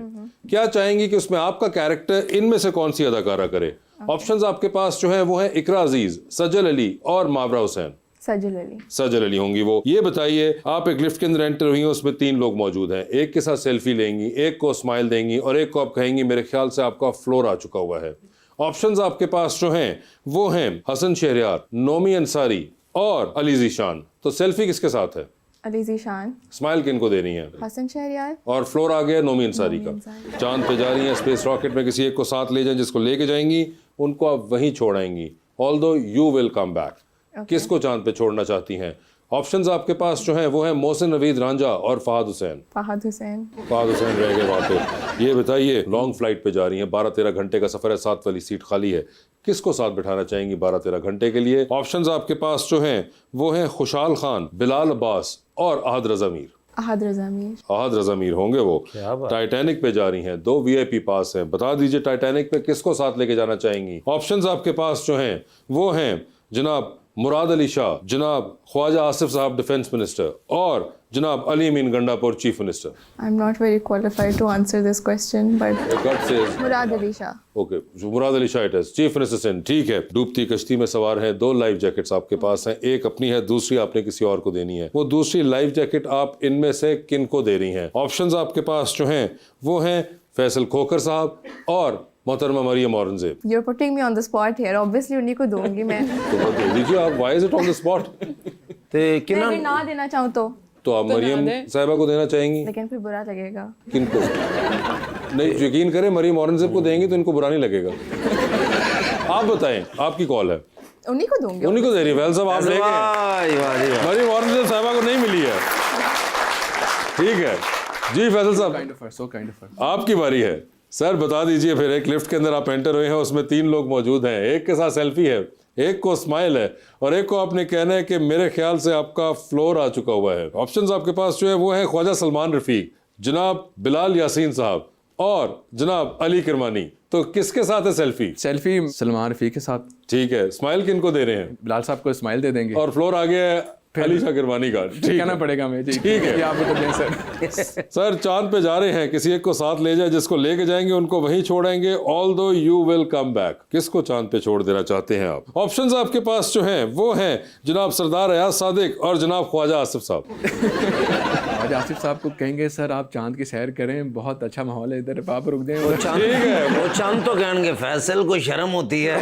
क्या चाहेंगी कि उसमें आपका कैरेक्टर इनमें से कौन सी अदाकारा करे? ऑप्शंस आपके पास जो है वो है इकरा अजीज, सजल अली और मावरा हुसैन। सजल अली होंगी वो। ये बताइए, आप एक लिफ्ट के अंदर एंटर हुई हैं, उसमें 3 लोग मौजूद हैं, एक के साथ सेल्फी लेंगी, एक को स्माइल देंगी और एक को आप कहेंगी मेरे ख्याल से आपका फ्लोर आ चुका हुआ है। ऑप्शंस आपके पास जो हैं वो हैं हसन शहरयार, नोमी अंसारी और अली ज़ीशान। तो सेल्फी किसके साथ है? अली ज़ीशान। स्माइल किनको देनी है? हसन शहरयार। और फ्लोर आ गया नोमी अंसारी का। चांद पे जा रही हैं, स्पेस रॉकेट में किसी एक को साथ ले जाएं, जिसको लेके जाएंगी उनको आप वहीं छोड़ाएंगी, although you will come back. किसको चांद पे छोड़ना चाहती हैं? ऑप्शंस आपके पास जो हैं वो हैं मोहसिन नवीद रांझा और फहद हुसैन। फहद हुसैन। फहद हुसैन रह गए वहाँ पे। ये बताइए, लॉन्ग फ्लाइट पे जा रही हैं, 12-13 घंटे का सफ़र है, 7 वाली सीट खाली है, किसको साथ बिठाना चाहेंगी 12-13 घंटे के लिए? ऑप्शंस आपके पास जो हैं वो हैं खुशहाल खान, बिलाल अब्बास और अहद रज़ा मीर। अहद रज़ा मीर। अहद रज़ा मीर होंगे वो। टाइटैनिक पे जा रही हैं, 2 VIP पास हैं, बता दीजिए टाइटैनिक पे किसको साथ लेके जाना चाहेंगी? ऑप्शंस आपके पास जो हैं वो हैं जनाब मुराद अली शाह, जनाब ख्वाजा आसिफ साहब डिफेंस मिनिस्टर और जनाब Ali Amin Gandapur chief minister. I'm not very qualified to answer this question, but gut says Murad Ali Shah. Okay, Murad Ali Shah it is, chief minister Sindh. ठीक है, डूबती कश्ती में सवार हैं, 2 लाइफ जैकेट्स आपके पास हैं, एक अपनी है, दूसरी आपने किसी और को देनी है। वो दूसरी लाइफ जैकेट आप इनमें से किन को दे रही हैं? ऑप्शंस आपके पास जो हैं वो हैं फैसल खोखर साहब और मोहतरमा Maryam Aurangzeb. You're putting me on the spot here. Obviously उन्हीं को दूंगी मैं। तो वो दे दीजिए आप। Why is it on the spot? ते मैं किना अगर ना देना चाहूँ तो आप मरियम साहिबा को देना चाहेंगी? लेकिन फिर बुरा लगेगा। किनको? नहीं, यकीन करें मरियम औरंगजेब को देंगी तो इनको बुरा नहीं लगेगा। आप बताएं, आपकी कॉल है। उन्हीं को दूंगी। उन्हीं को दे रही है। वैल साहब आप ले गए, मरियम औरंगजेब साहिबा को नहीं मिली है। ठीक है जी फैसल साहब, आपकी बारी है। सर बता दीजिए फिर, एक लिफ्ट के अंदर आप एंटर हुए हैं, उसमें 3 लोग मौजूद हैं, एक के साथ सेल्फी है, एक को स्माइल है और एक को आपने कहना है कि मेरे ख्याल से आपका फ्लोर आ चुका हुआ है। ऑप्शंस आपके पास जो है वो है ख्वाजा सलमान रफीक, जनाब बिलाल यासीन साहब और जनाब अली किरमानी। तो किसके साथ है सेल्फी? सेल्फी सलमान रफीक के साथ। ठीक है, स्माइल किनको दे रहे हैं? बिलाल साहब को स्माइल दे देंगे। और फ्लोर आ गया है अली शाह किरमानी का। कहना पड़ेगा मैं। ठीक है, आप बता दें सर। सर चांद पे जा रहे हैं, किसी एक को साथ ले जाए, जिसको लेके जाएंगे उनको वहीं छोड़ेंगे, although you will come back. किसको चांद पे छोड़ देना चाहते हैं आप? ऑप्शंस आपके पास जो हैं वो हैं जनाब सरदार अयाज सादिक और जनाब ख्वाजा आसिफ साहब। ख्वाजा आसिफ साहब को कहेंगे सर आप चांद की सैर करें, बहुत अच्छा माहौल है इधर, आप रुक जाएं। वो चांद तो कहेंगे फैसल को शर्म होती है।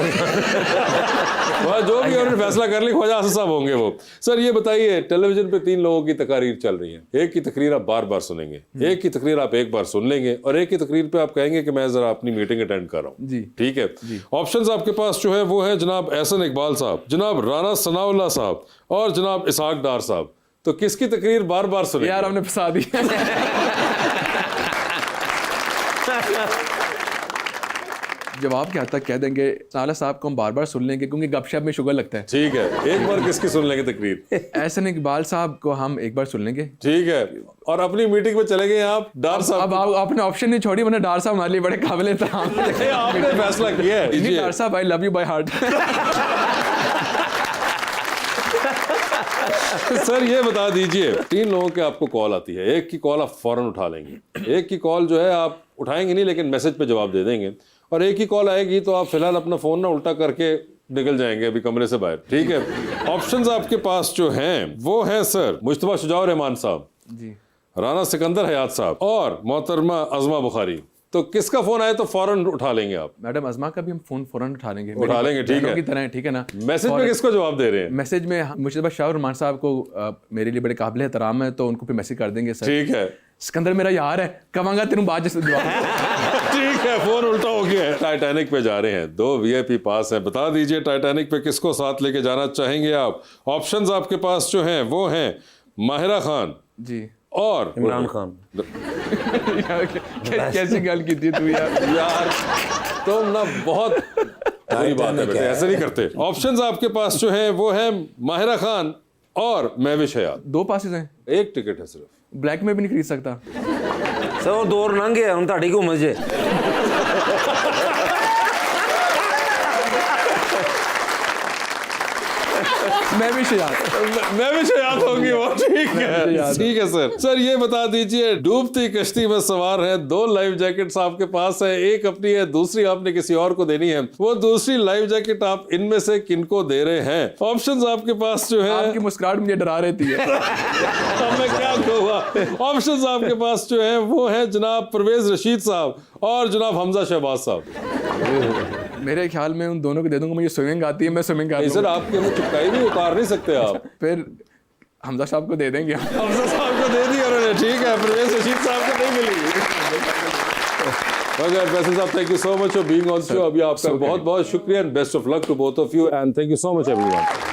वह जो भी उन्होंने फैसला कर ली, ख्वाजा आसिफ साहब होंगे वो। सर ये बताइए, टेलीविजन पे 3 लोगों की तकारीर चल रही है, एक की तकरीर आप बार बार सुनेंगे, एक की तकरीर आप एक बार सुन लेंगे और एक की तकरीर पे आप कहेंगे कि मैं जरा अपनी मीटिंग अटेंड कर रहा हूँ जी। ठीक है, ऑप्शंस आपके पास जो है वो है जनाब एहसन इकबाल साहब, जनाब राना सनाउल्लाह साहब और जनाब इसहाक डार साहब। तो किसकी तकरीर बार बार सुनेंगे? यार हमने फंसा दिया। जवाब क्या तक कह देंगे साला साहब को हम बार बार सुन लेंगे क्योंकि गपशप में शुगर लगता है। ठीक है, एक बार किसकी सुन लेंगे तकरीर? एहसन इकबाल साहब को हम एक बार सुन लेंगे। ठीक है, और अपनी मीटिंग में चले गए आप डार साहब। अब आप आपने ऑप्शन नहीं छोड़ी, वरना डार साहब हमारे लिए बड़े काबिल एहतराम हैं। आपने फैसला किया है। डार साहब I love you by heart. Sir ये बता दीजिए, 3 लोगों की आपको कॉल आती है, एक की कॉल आप फौरन उठा लेंगे, एक की कॉल जो है आप उठाएंगे नहीं लेकिन मैसेज पे जवाब दे देंगे, और एक ही कॉल आएगी तो आप फिलहाल अपना फोन ना उल्टा करके निकल जाएंगे अभी कमरे से बाहर। ठीक है, ऑप्शंस आपके पास जो हैं वो हैं सर मुश्तबा शुजाउर रहमान साहब जी, राना सिकंदर हयात साहब और मोहतरमा अज़मा बुखारी। तो किसका फोन आए तो फौरन उठा लेंगे आप? मैडम अज़मा का भी हम फोन फौरन उठा लेंगे। ठीक है, की तरह, ठीक है ना। मैसेज में किसको जवाब दे रहे हैं? मैसेज में मुश्तबा शाह रहमान साहब को मेरे लिए बड़े काबिल एहतराम है तो उनको भी मैसेज कर देंगे सर। ठीक है, सिकंदर मेरा यार है, कमांगा तेरे बाद जैसे जवाब। ठीक है, फोन उल्टा हो गया है। टाइटैनिक पे जा रहे हैं, 2 VIP पास हैं, बता दीजिए टाइटैनिक पे किसको साथ लेके जाना चाहेंगे आप? ऑप्शंस आपके पास जो हैं वो हैं माहिरा खान जी और इमरान खान। कैसी गल की थी तू यार तुम ना बहुत बुरी बात है बेटे, ऐसे नहीं करते। ऑप्शंस आपके पास जो है वो है माहिरा खान और महविश हयात। 2 पासेस हैं, 1 टिकट है सिर्फ। ब्लैक में भी नहीं खरीद सकता सर, वो दौर लंघ गया हम ताड़ी को मजे। मैं भी शयात होंगी वो। ठीक है सर ये बता दीजिए, डूबती कश्ती में सवार है, 2 लाइफ जैकेट्स आपके पास है, एक अपनी है, दूसरी आपने किसी और को देनी है। वो दूसरी लाइफ जैकेट आप इनमें से किनको दे रहे हैं? ऑप्शंस आपके पास जो है, आपकी मुस्कुराहट मुझे डरा रहती है। अब मैं क्या कहूँगा। ऑप्शंस आपके पास जो है वो है जनाब परवेज रशीद साहब और जनाब हमजा शहबाज साहब। मेरे ख्याल में उन दोनों को दे दूंगा, मुझे स्विमिंग आती है, मैं स्विमिंग कर सर आपके मुंह चिपकाई भी उतार नहीं सकते आप। फिर हमजा साहब को दे देंगे। हमजा साहब को दे दिया उन्होंने। ठीक है, परवेज रशीद साहब को नहीं मिली। फैसल साहब, thank you so much for being on show. अभी आपका बहुत बहुत शुक्रिया and best of luck to both of you and thank you so much everyone.